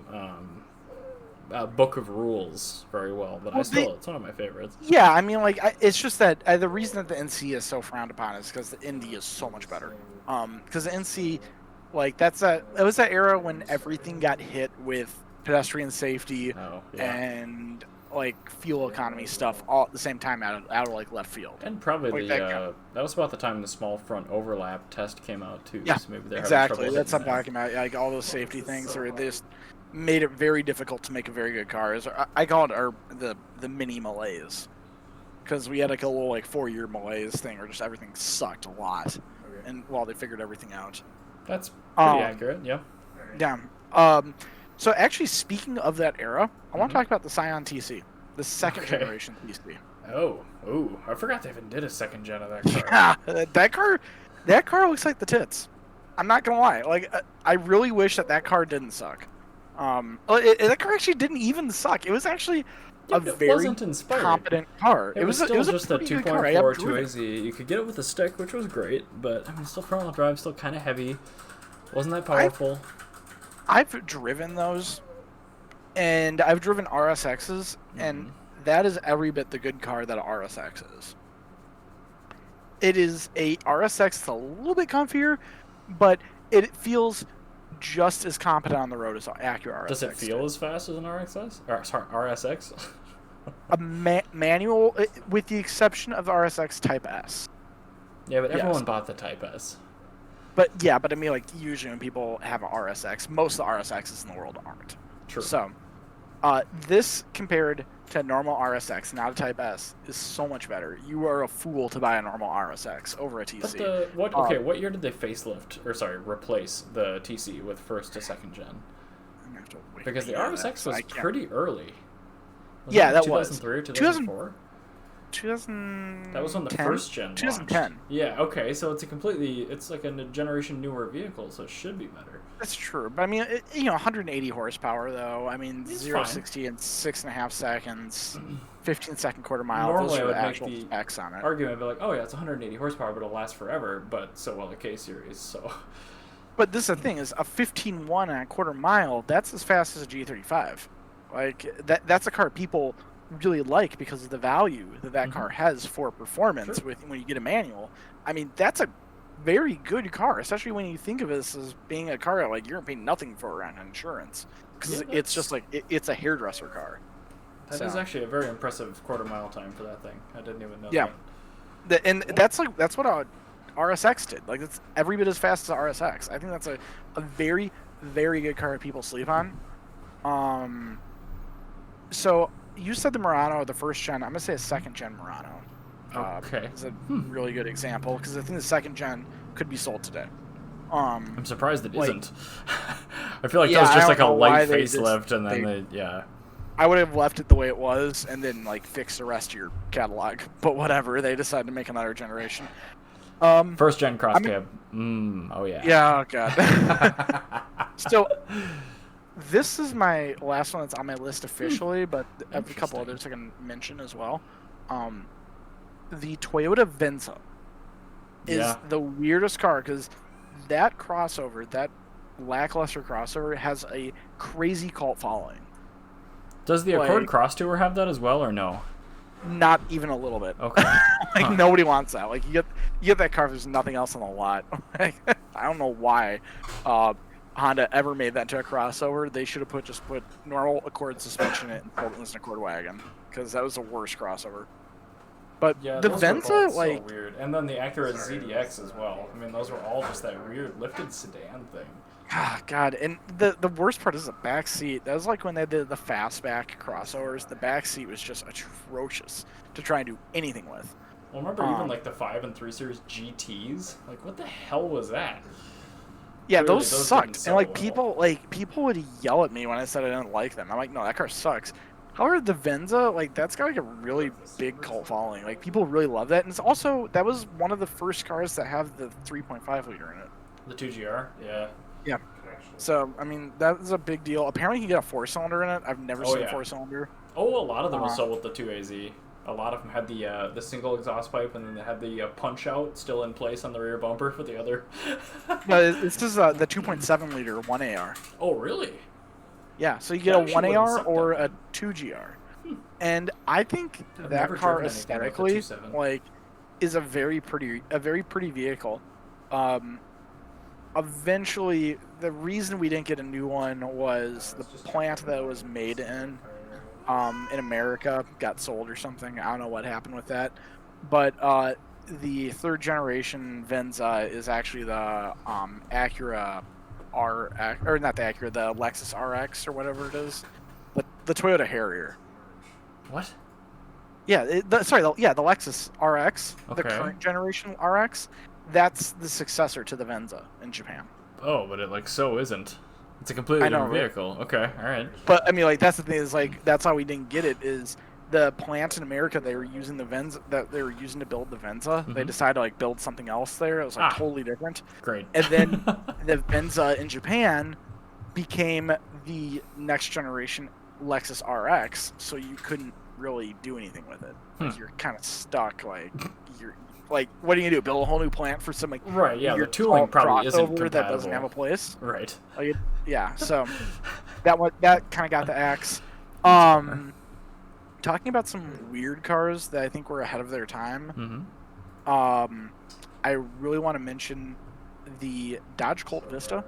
book of rules very well, but Well, it's one of my favorites. Yeah, I mean, like, it's just that the reason that the NC is so frowned upon is because the Indy is so much better. Because the NC, like, it was that era when everything got hit with pedestrian safety Oh, yeah. and like fuel economy stuff all at the same time out of like left field. And probably Like that was about the time the small front overlap test came out too. Yeah, So maybe they're having exactly. trouble That's what hitting I'm that. talking about. Like all those safety things, or they just made it very difficult to make a very good car. I call it the mini malaise, because we had like a little like 4-year malaise thing where just everything sucked a lot, and while they figured everything out. That's pretty Um, accurate. Yeah. Yeah. So actually, speaking of that era, I want Mhm. to talk about the Scion TC, the second Okay. generation TC. Oh, I forgot they even did a second gen of that car. Yeah, that car looks like the tits. I'm not gonna lie. Like, I really wish that car didn't suck. That car actually didn't even suck. It was actually a It very wasn't inspired. competent car. It was still it was just a pretty good car. I have 2.4 driven it. 2AZ. You could get it with a stick, which was great, but I mean, still front wheel drive, still kind of heavy. Wasn't that powerful? I've driven those, and I've driven RSXs, and that is every bit the good car that a RSX is. It is a RSX that's a little bit comfier, but it feels just as competent on the road as an Acura RSX. Does it feel as fast as an RXS? Or, sorry, RSX? a manual, with the exception of the RSX Type S? Yeah, but Yes. everyone bought the Type S. But yeah, but I mean, like, usually when people have an RSX, most of the RSXs in the world aren't. True. So, this compared to a normal RSX, not a Type S, is so much better. You are a fool to buy a normal RSX over a TC. But what year did they replace the TC with first to second gen? I'm gonna have to wait Because the to hear that, RSX so was I can't- pretty early. Yeah, that 2003 or was 2004. 2000. That was when the first gen 2010. launched. Yeah, okay, so it's like a generation newer vehicle, so it should be better. That's true, but I mean, 180 horsepower though. I mean, It's 0 fine. 60 in 6.5 seconds, 15-second quarter mile. Normally, Those I are would the make actual the specs on it. argument, I'd be like, oh yeah, it's 180 horsepower, but it'll last forever. But so will the K series. So But this is the thing: is a 15.1 and a quarter mile. That's as fast as a G35. Like that's a car people really like because of the value that car has for performance. Sure. When you get a manual, I mean, that's a very good car, especially when you think of this as being a car that, like, you're paying nothing for around insurance because it's just like it's a hairdresser car. that is actually a very impressive quarter mile time for that thing. I didn't even know. Yeah. And that's what a RSX did. Like, it's every bit as fast as a RSX. I think that's a very, very good car that people sleep on. So you said the Murano, the first gen. I'm gonna say a second gen Murano. Okay. Is a really good example because I think the second gen could be sold today. I'm surprised it like- isn't. I feel like Yeah, that was I just don't like a know why light they facelift, and then yeah. I would have left it the way it was and then, like, fix the rest of your catalog. But whatever, they decided to make another generation. First gen cross cab. Oh yeah. Yeah, oh god. So this is my last one that's on my list officially, but I have a couple others I can mention as well. The Toyota Venza is the weirdest car because that crossover, that lackluster crossover, has a crazy cult following. Does the Accord Cross Tour have that as well, or no? Not even a little bit. Okay. Like, nobody wants that. Like, you get that car if there's nothing else on the lot. I don't know why Honda ever made that into a crossover. They should have just put normal Accord suspension in it and sold it as an Accord wagon, because that was the worst crossover. But Yeah, the those were Venza, both like, so weird, and then the Acura ZDX as well. I mean, those were all just that weird lifted sedan thing. God, and the worst part is the back seat. That was like when they did the fastback crossovers. The back seat was just atrocious to try and do anything with. Well, remember even like the 5 and 3 Series GTs? Like, what the hell was that? Yeah, Clearly, those didn't sucked. sell And well. people would yell at me when I said I didn't like them. I'm like, no, that car sucks. However, the Venza, like, that's got like a really big cult following. Like, people really love that, and it's also that was one of the first cars that have the 3.5 liter in it. The 2GR? Yeah. Yeah. So, I mean, that is a big deal. Apparently, you can get a 4-cylinder in it. I've never seen a 4-cylinder. Oh, a lot of them were sold with the 2AZ. A lot of them had the single exhaust pipe, and then they had the punch out still in place on the rear bumper for the other. No, this is the 2.7 liter 1AR. Oh, really? Yeah, so you get That a actually 1AR wouldn't suck or that a 2GR. And I think I've that never car driven anything with a aesthetically, 2.7. like, is a very pretty vehicle. Eventually, the reason we didn't get a new one was the plant that it was made in America got sold or something. I don't know what happened with that. But the third generation Venza is actually the Acura RX, or not the Acura, the Lexus RX or whatever it is. The Toyota Harrier. What? Yeah, the Lexus RX, the Okay. current generation RX. That's the successor to the Venza in Japan. Oh, but it isn't. It's a completely I know, different right? vehicle. Okay, all right. But I mean, like, that's the thing is, like, that's how we didn't get it is the plant in America they were using the Venza that they were using to build the Venza. They decided to, like, build something else there. It was like totally different. Great. And then the Venza in Japan became the next generation Lexus RX, so you couldn't really do anything with it. Like, you're kind of stuck. Like, you're like, what are you gonna do? Build a whole new plant for some, like, Right, yeah, the weird tooling probably isn't crossover that doesn't compatible. have a place. Right. Like, yeah, so that kind of got the axe. Talking about some weird cars that I think were ahead of their time. I really want to mention the Dodge Colt Vista.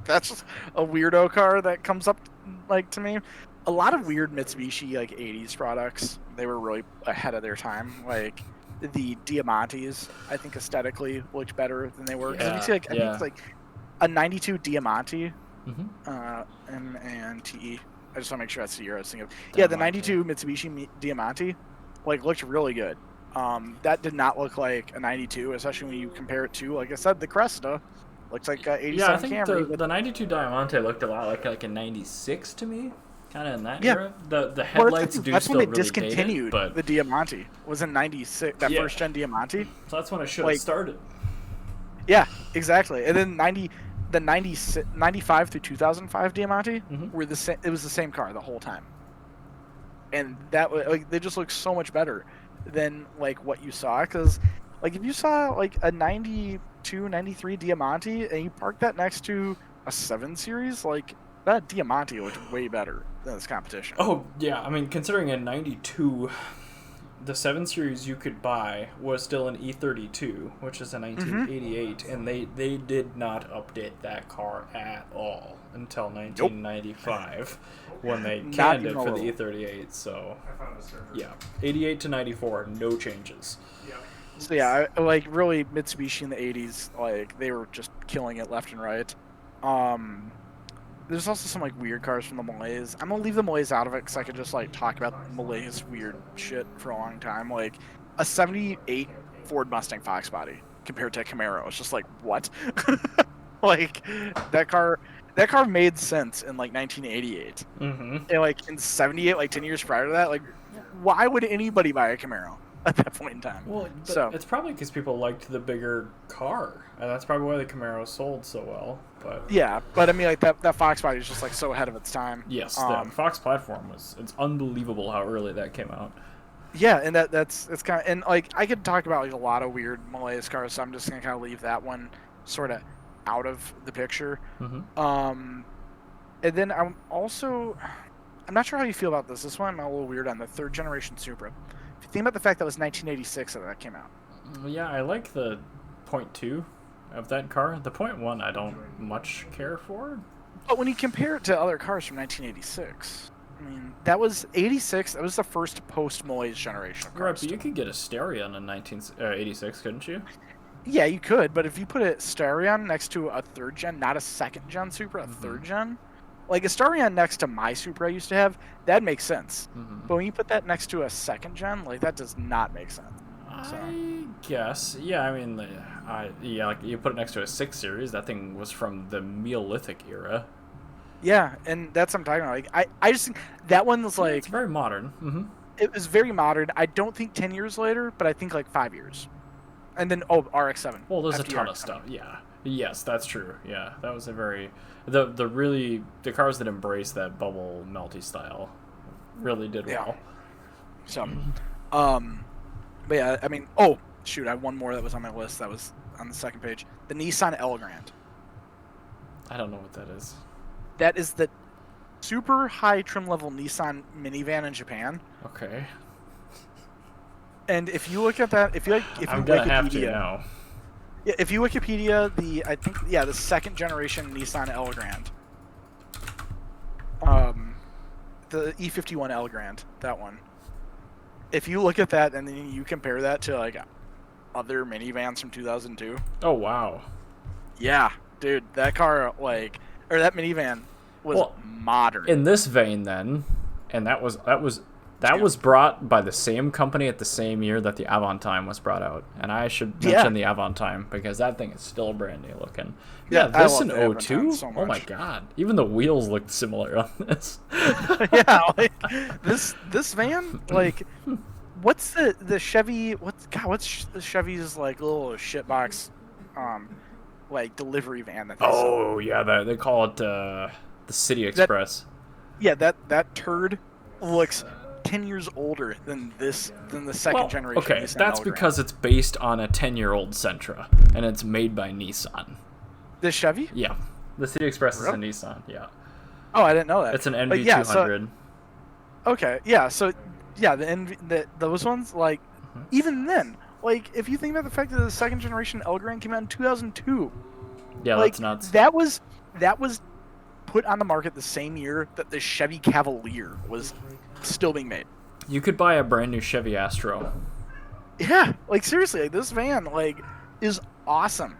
That's just a weirdo car that comes up, like, to me. A lot of weird Mitsubishi, like, 80s products. They were really ahead of their time. Like, the Diamantes, I think aesthetically looked better than they were. Because if you see, like, I Yeah. think it's like a 92 Diamante, Mm-hmm. M-A-N-T-E. I just want to make sure that's the year I was thinking of. Yeah, the 92 Mitsubishi Diamante, like, looked really good. That did not look like a 92, especially when you compare it to, like I said, the Cresta. Looks like a 87 Yeah, I think Camry. the 92 Diamante looked a lot like a 96 to me, kind of in that Yeah. era. The Well, headlights do that's still when they really discontinued dated, but the Diamante. Was in 96, that Yeah. first gen Diamante. so that's when it should have like- started. Yeah, exactly. And then 95 through 2005 Diamante Mhm. were the same. It was the same car the whole time, and that like they just look so much better than like what you saw. Because like if you saw like a 92, 93 Diamante and you park that next to a 7 Series, like that Diamante looked way better than this competition. Oh yeah, I mean considering a 92, the 7 Series you could buy was still an E32, which is a 1988, and they did not update that car at all until 1995 when they Not canned it even a for the little. E38. So yeah, 88 to 94, no changes. So yeah, like really Mitsubishi in the 80s, like they were just killing it left and right. There's also some like weird cars from the Malays. I'm gonna leave the Malays out of it because I could just like talk about Malays weird shit for a long time. Like a '78 Ford Mustang Fox body compared to a Camaro, it's just like what? Like that car made sense in like 1988, Mm-hmm. and like in '78, like 10 years prior to that, like why would anybody buy a Camaro at that point in time? Well, So- it's probably because people liked the bigger car, and that's probably why the Camaro sold so well. But Yeah, but I mean, like that Fox body is just like so ahead of its time. yes, the Fox platform it's unbelievable how early that came out. Yeah, and it's kind of, and like I could talk about like a lot of weird Malays cars, so I'm just gonna kind of leave that one sort of out of the picture. Mm-hmm. And then I'm not sure how you feel about this. This one I'm a little weird on the 3rd generation Supra. If you think about the fact that it was 1986 that came out. Yeah, I like the .2 of that car. The .1 I don't much care for. But when you compare it to other cars from 1986, I mean, that was 86. That was the first post-Malays generation of Right, cars. but you could get a Stereo in 1986, couldn't you? Yeah, you could, but if you put a Starion next to a 3rd gen, not a 2nd gen Supra, a Mm-hmm. 3rd gen, like a Starion next to my Supra I used to have, that makes sense. Mm-hmm. But when you put that next to a 2nd gen, like that does not make sense. So. I guess. Yeah, I mean, yeah, like you put it next to a 6 Series. That thing was from the Neolithic era. Yeah, and that's what I'm talking about. Like I just think that one was Yeah, like it's very modern. Mm-hmm. it was very modern. I don't think 10 years later, but I think like 5 years. And then RX-7. Well, there's a FD ton of RX-7. stuff. Yeah. Yes, that's true. Yeah, that was a very the cars that embrace that bubble melty style really did Yeah. well. So, but yeah, I mean, oh shoot, I have one more that was on my list that was on the 2nd page. The Nissan Elgrand. I don't know what that is. That is the super high trim level Nissan minivan in Japan. Okay. And if you look at that, if you I'm gonna have to Wikipedia, now. yeah, if you Wikipedia the 2nd generation Nissan Elgrand, the E51 Elgrand, that one. If you look at that and then you compare that to like other minivans from 2002, Oh wow. yeah, dude, that car that minivan was Well, modern. In this vein, then, and that was brought by the same company at the same year that the Avantime was brought out, and I should mention the Avantime because that thing is still brand new looking. Yeah, I this love in the Avantime 02? so Oh my much. god! Even the wheels looked similar on this. Yeah, like this van, like what's the Chevy? What's the Chevy's like little shitbox, like delivery van that they sell? Oh yeah, they call it the City Express. Yeah, that turd looks 10 years older than the 2nd generation. okay, Nissan that's Elgrand. because it's based on a 10-year-old Sentra, and it's made by Nissan. The Chevy. Yeah, the City Express Really? is a Nissan. Yeah, Oh, I didn't know that. it's an But NV200. yeah, okay, yeah, so yeah, those ones like even then, like if you think about the fact that the 2nd generation Elgrand came out in 2002. Yeah, Like, that's nuts. that was put on the market the same year that the Chevy Cavalier was still being made. You could buy a brand new Chevy Astro. Yeah, like seriously, like this van like is awesome.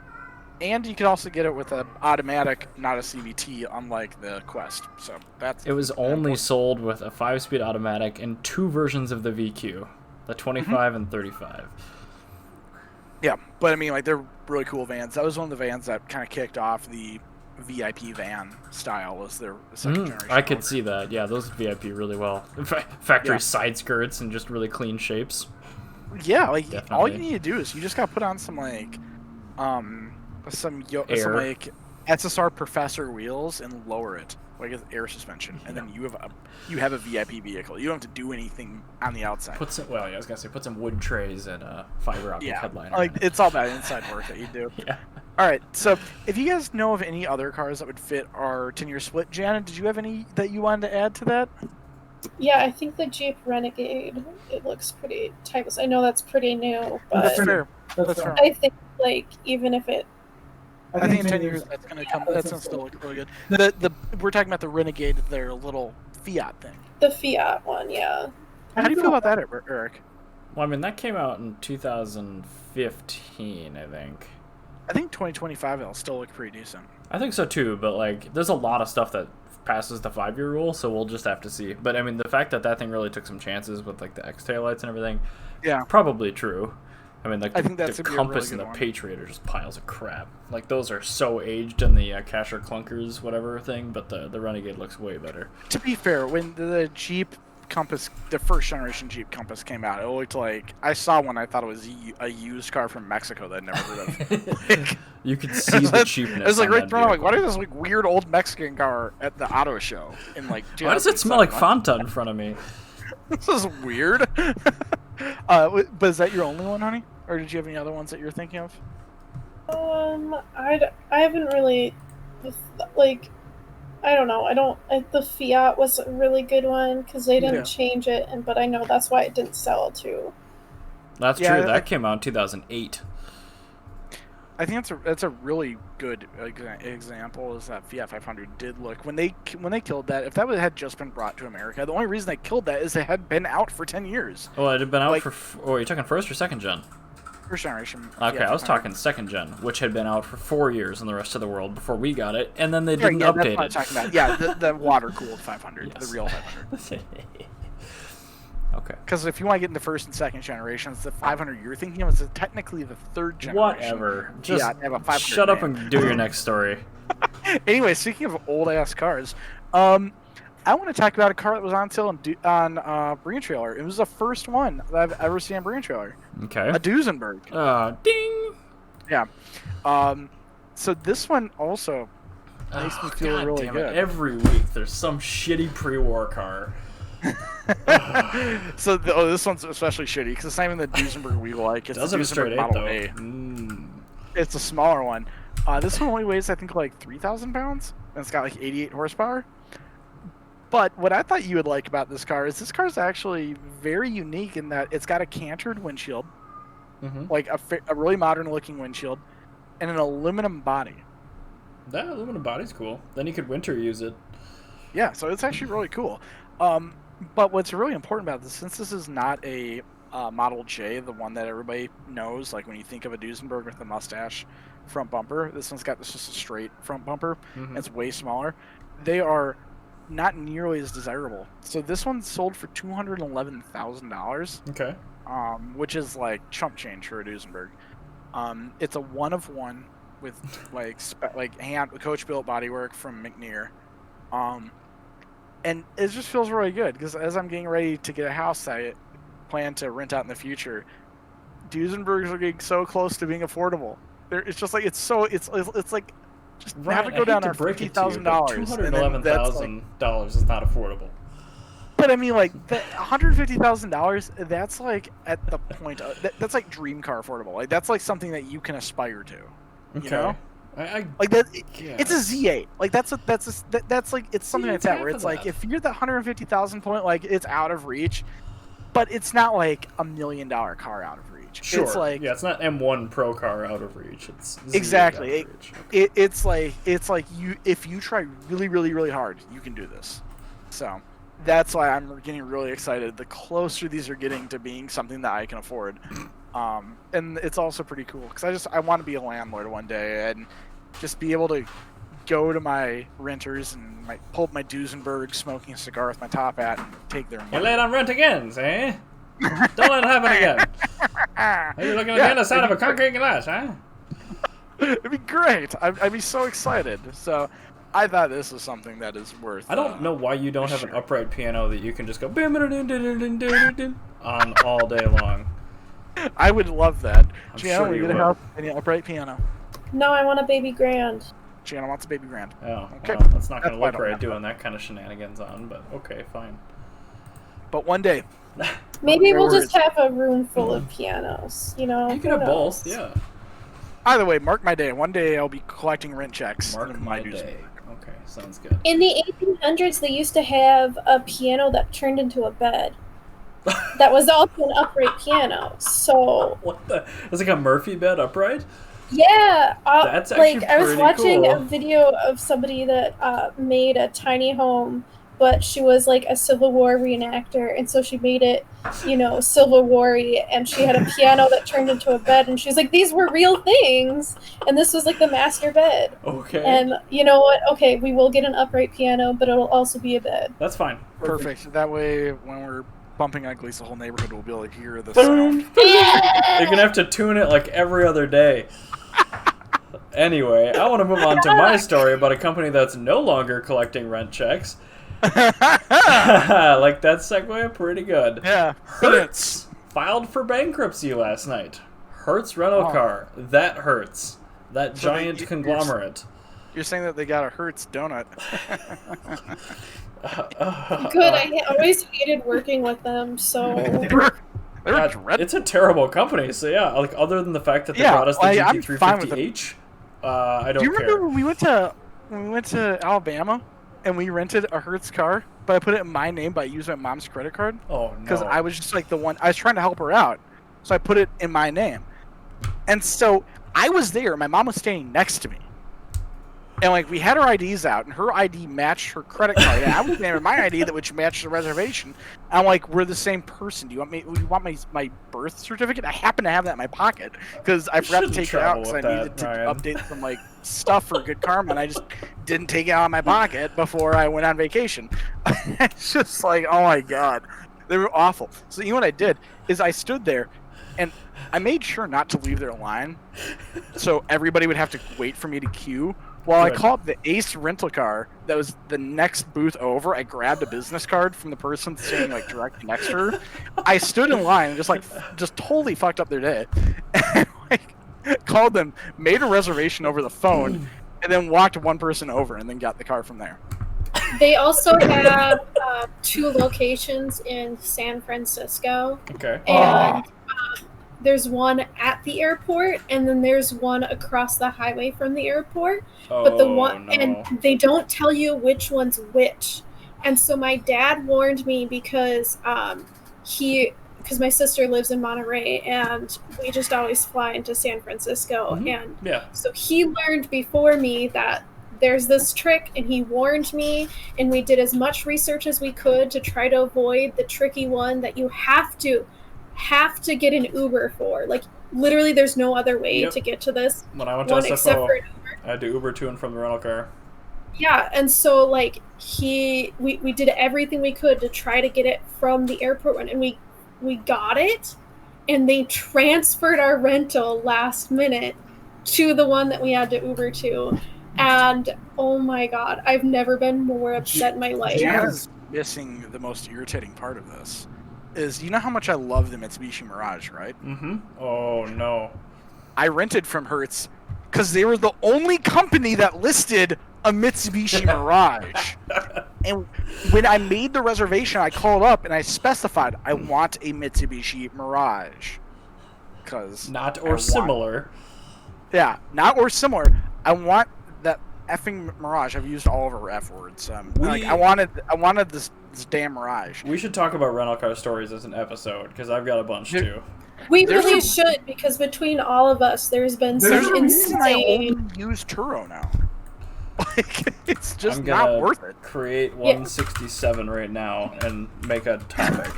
And you can also get it with an automatic, not a CVT, unlike the Quest. So that's. It was only sold with a 5-speed automatic and 2 versions of the VQ, the 25 and 35. Yeah, but I mean, like they're really cool vans. That was one of the vans that kind of kicked off the VIP van style. Was their second generation? I could see that. Yeah, those VIP really well. Factory side skirts and just really clean shapes. Yeah, like Definitely. all you need to do is you just got to put on some like, some like SSR Professor wheels and lower it like it's air suspension, and then you have a VIP vehicle. You don't have to do anything on the outside. Put some wood trays and a fiber optic headliner. Like it's all that inside work that you do. Yeah. All right, so if you guys know of any other cars that would fit our 10-year split, Janet, did you have any that you wanted to add to that? Yeah, I think the Jeep Renegade, it looks pretty timeless. I know that's pretty new, but That's fair. That's fair. I think like even if it I think in 10 years that's gonna come. That's gonna still look really good. We're talking about the Renegade, their little Fiat thing. the Fiat one, yeah. How do you feel about that, Eric? Well, I mean, that came out in 2015, I think. I think 2025 it'll still look pretty decent. I think so too, but like, there's a lot of stuff that passes the 5-year rule, so we'll just have to see. But I mean, the fact that thing really took some chances with like the X taillights and everything, yeah, probably true. I mean, like I think that's the really Compass and the Patriot are just piles of crap. Like those are so aged in the Casher Clunkers whatever thing, but the Renegade looks way better. To be fair, when the Jeep Compass, the first generation Jeep Compass came out, it looked like I saw one. I thought it was a used car from Mexico that I'd never heard of. Like, you could see the cheapness. It was like on right that there. Like, vehicle. why is this like weird old Mexican car at the auto show in like? Why does it smell like Fanta in front of me? This is weird. But is that your only one, honey? Or did you have any other ones that you're thinking of? I haven't really, like, I don't know. The Fiat was a really good one because they didn't change it, but I know that's why it didn't sell too. That's true. That came out in 2008. I think that's a really good example. Is that Fiat 500 did look when they killed that? If that had just been brought to America, the only reason they killed that is it had been out for 10 years. Oh, it had been out are you talking first or second gen? First generation. Okay, I was talking second gen, which had been out for 4 years in the rest of the world before we got it, and then they didn't update that's what I'm talking about. Yeah, the water-cooled 500, the real 500. Okay. Because if you want to get into first and second generations, the 500 you're thinking of is technically the third generation. Whatever. Just shut up and do your next story. Anyway, speaking of old-ass cars, I want to talk about a car that was on sale on Breen Trailer. It was the first one that I've ever seen on Breen Trailer. Okay. A Dusenberg. Ding! Yeah. So this one also makes me feel really good. Every week there's some shitty pre-war car. So this one's especially shitty because it's not even the Dusenberg we like. It's the Dusenberg Model A. It's a smaller one. This one only weighs I think like 3,000 pounds, and it's got like 88 horsepower. But what I thought you would like about this car is actually very unique in that it's got a cantered windshield, like a really modern looking windshield, and an aluminum body. That aluminum body's cool. Then you could winter use it. Yeah, so it's actually really cool. But what's really important about this, since this is not a Model J, the one that everybody knows, like when you think of a Duesenberg with the mustache front bumper, this one's got just a straight front bumper, and it's way smaller. They are not nearly as desirable. So this one sold for $211,000. Okay. Which is like chump change for a Duesenberg. It's a one of one with like hand coach built bodywork from McNear. And it just feels really good because as I'm getting ready to get a house I plan to rent out in the future, Duesenbergs are getting so close to being affordable. It's just like it's like just have to go down our $50,000. $211,000 is not affordable. But I mean, like $150,000. That's like at the point of, that's like dream car affordable. Like that's like something that you can aspire to. Okay. You know? I like that. It's a Z8. Like that's like it's something like that where it's like if you're at the 150,000 point, like it's out of reach, but it's not like $1 million car out of reach. Sure. It's like it's not M1 Pro car out of reach. It's Z8 exactly. Out of reach. Okay. It's like you if you try really really really hard, you can do this. So that's why I'm getting really excited. The closer these are getting to being something that I can afford, And it's also pretty cool because I want to be a landlord one day and just be able to go to my renters and pull up my Dusenberg, smoking a cigar with my top hat, and take their money. You let on rent again, eh? Don't let it happen again. Are you looking at the other side of a concrete glass, huh? It'd be great. I'd be so excited. So I thought this was something that is worth. I don't know why you don't have an upright piano that you can just go on all day long. I would love that. sure Gianna, are you gonna have any upright piano? No, I want a baby grand. Gianna wants a baby grand. Oh, okay. Well, that's not going to That's look why I right don't doing that kind of shenanigans on, but okay, fine. But one day. Maybe we'll just have a room full of pianos, you know? You can have both, yeah. Either way, mark my day. One day I'll be collecting rent checks. Mark in my Dusenberg. day. Okay, sounds good. In the 1800s, they used to have a piano that turned into a bed. That was also an upright piano. So What the? It's like a Murphy bed upright? yeah, That's actually I was pretty watching cool. a video of somebody that made a tiny home, but she was like a Civil War reenactor, and so she made it, you know, Civil War-y, and she had a piano that turned into a bed, and she's like, these were real things, and this was like the master bed. Okay. And you know what? Okay, we will get an upright piano, but it'll also be a bed. That's fine. Perfect. That way, when we're bumping uglies, the whole neighborhood will be able to hear the Boom. sound. You're going to have to tune it like every other day. Anyway, I want to move on to my story about a company that's no longer collecting rent checks. Like that segue, pretty good. Yeah. Hertz filed for bankruptcy last night. Hertz rental car. That hurts. That So giant conglomerate. You're saying that they got a Hertz donut. Good. I always hated working with them. So They're God, dreadful. it's a terrible company, so yeah, like other than the fact that they Yeah, brought us the like, I'm fine with GT350H, I don't Do you care. remember when we went to Alabama and we rented a Hertz car, but I put it in my name by using my mom's credit card? Oh, no. Because I was just like I was trying to help her out. So I put it in my name. And so I was there, my mom was standing next to me. And like we had our IDs out, and her ID matched her credit card. And I was naming my ID that which matched the reservation. I'm like, we're the same person. Do you want my birth certificate? I happen to have that in my pocket because I forgot to shouldn't take it out travel because with I needed that, to Ryan. update some like stuff for good karma, and I just didn't take it out of my pocket before I went on vacation. It's just like, oh my god, they were awful. So you know what I did is I stood there. And I made sure not to leave their line, so everybody would have to wait for me to queue. While Good. I called the Ace rental car that was the next booth over, I grabbed a business card from the person standing like directly next to her. I stood in line and just totally fucked up their day. And like called them, made a reservation over the phone, and then walked one person over and then got the car from there. they also have 2 locations in San Francisco, Okay. and there's one at the airport, and then there's one across the highway from the airport. But the one, no. and they don't tell you which one's which. And so my dad warned me because my sister lives in Monterey, and we just always fly into San Francisco. Mhm. And Yeah. so he learned before me that there's this trick, and he warned me, and we did as much research as we could to try to avoid the tricky one that you have to get an Uber for. Like, literally, there's no other way Yep. to get to this When I went to one except SFO, for an Uber. I had to Uber to and from the rental car. Yeah, and so like we did everything we could to try to get it from the airport one, and we got it, and they transferred our rental last minute to the one that we had to Uber to, and oh my god, I've never been more upset in my life. Gianna's missing the most irritating part of this. Is you know how much I love the Mitsubishi Mirage, right? Mm-hmm. Oh, no. I rented from Hertz because they were the only company that listed a Mitsubishi Mirage. And when I made the reservation, I called up and I specified I want a Mitsubishi Mirage. Because Not or similar. Yeah, not or similar. I want that effing Mirage. I've used all of our F words. I wanted this damn Mirage. We should talk about rental car stories as an episode, because I've got a bunch, too. We really should, because between all of us, there's been There's some a reason I only insane. use Turo now. Like, it's just I'm gonna not worth it. create 167 right now and make a topic.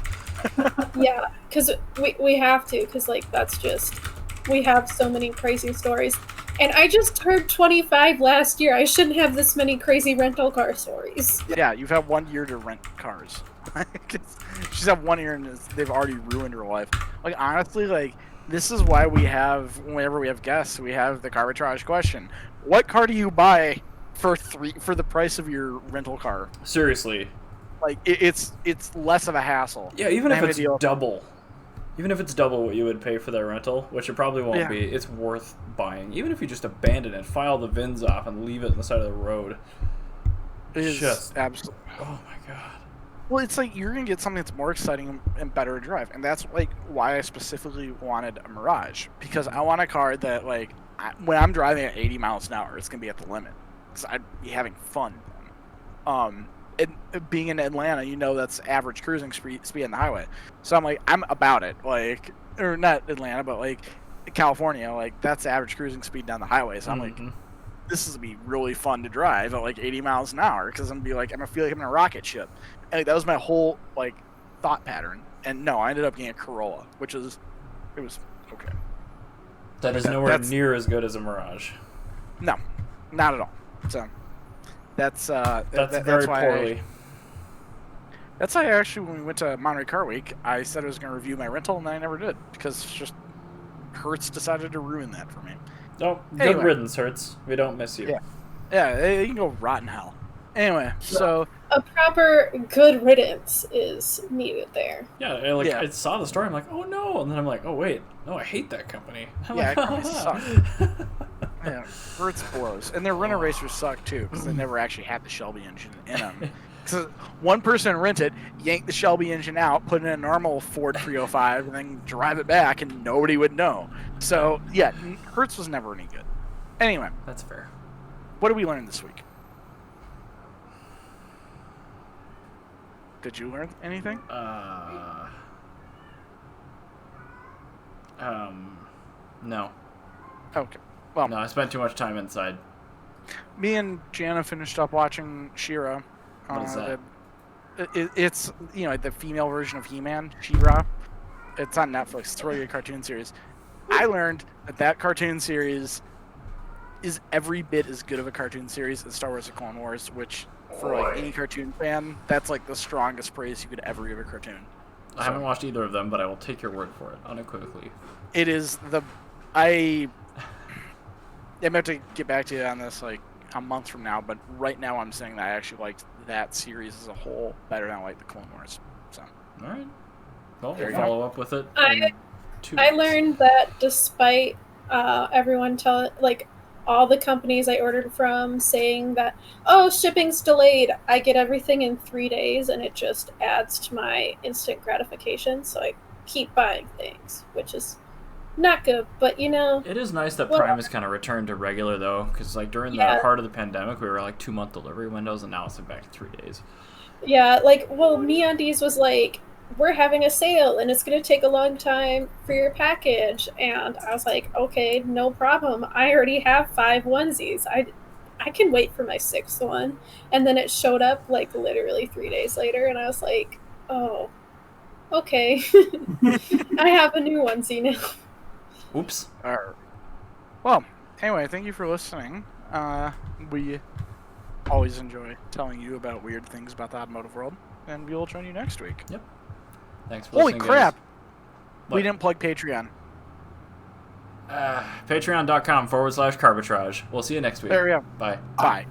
Yeah, because we have to, because like that's just, we have so many crazy stories. And I just turned 25 last year. I shouldn't have this many crazy rental car stories. Yeah, you've had 1 year to rent cars. She's had 1 year and they've already ruined her life. Like, honestly, like, this is why we have, whenever we have guests, we have the Carbitrage question. What car do you buy for the price of your rental car? Seriously. Like, it's less of a hassle. Yeah, even if it's double. Even if it's double what you would pay for that rental, which it probably won't be, it's worth buying. Even if you just abandon it, file the VINs off, and leave it on the side of the road. It is just absolutely. Oh my god. Well, it's like you're gonna get something that's more exciting and better to drive, and that's like why I specifically wanted a Mirage, because I want a car that like when I'm driving at 80 miles an hour, it's gonna be at the limit, because I'd be having fun. And being in Atlanta, you know that's average cruising speed on the highway, so I'm about it. Like, or not Atlanta, but like California, like that's average cruising speed down the highway. So I'm like, this is gonna be really fun to drive at like 80 miles an hour, because I'm gonna feel like I'm in a rocket ship. And like, that was my whole like thought pattern. And no, I ended up getting a Corolla, it was okay. That is nowhere near as good as a Mirage. No, not at all. So that's very why poorly. That's why actually when we went to Monterey Car Week, I said I was going to review my rental, and I never did, because it's just Hertz decided to ruin that for me. Oh, good riddance, Hertz. We don't miss you. Yeah, you can go rot in hell. Anyway, so a proper good riddance is needed there. Yeah, I saw the story. I'm like, oh no, and then I'm like, oh wait, no, I hate that company. That company sucks. Yeah, Hertz blows, and their renter racers suck too, because they never actually had the Shelby engine in them. So one person rent it, yank the Shelby engine out, put in a normal Ford 305, and then drive it back, and nobody would know. So yeah, Hertz was never any good. Anyway, that's fair. What did we learn this week? Did you learn anything? No. Okay. Well, no, I spent too much time inside. Me and Jana finished up watching She-Ra. What is that? It's the female version of He-Man, She-Ra. It's on Netflix. It's a really good cartoon series. I learned that cartoon series is every bit as good of a cartoon series as Star Wars: The Clone Wars, which for like any cartoon fan, that's like the strongest praise you could ever give a cartoon. I haven't watched either of them, but I will take your word for it unequivocally. It is I'm gonna have to get back to you on this like a month from now, but right now I'm saying that I actually liked that series as a whole better than I like the Clone Wars. So all right, well, we'll follow up with it. I learned that despite everyone all the companies I ordered from saying that, oh, shipping's delayed, I get everything in 3 days, and it just adds to my instant gratification, so I keep buying things, which is not good, but it is nice that Prime has kind of returned to regular, though, because like during the heart of the pandemic, we were like 2-month delivery windows, and now it's back to 3 days. Yeah, MeUndies was like, we're having a sale and it's going to take a long time for your package, and I was like, okay, no problem, I already have 5 onesies, I can wait for my 6th one. And then it showed up like literally 3 days later, and I was like, oh, okay. I have a new onesie now. Oops. Well, anyway, thank you for listening. We always enjoy telling you about weird things about the automotive world, and we will join you next week. Yep. Thanks for listening. Holy crap! We didn't plug Patreon. Patreon.com/Carbitrage. We'll see you next week. There we go. Bye. Bye.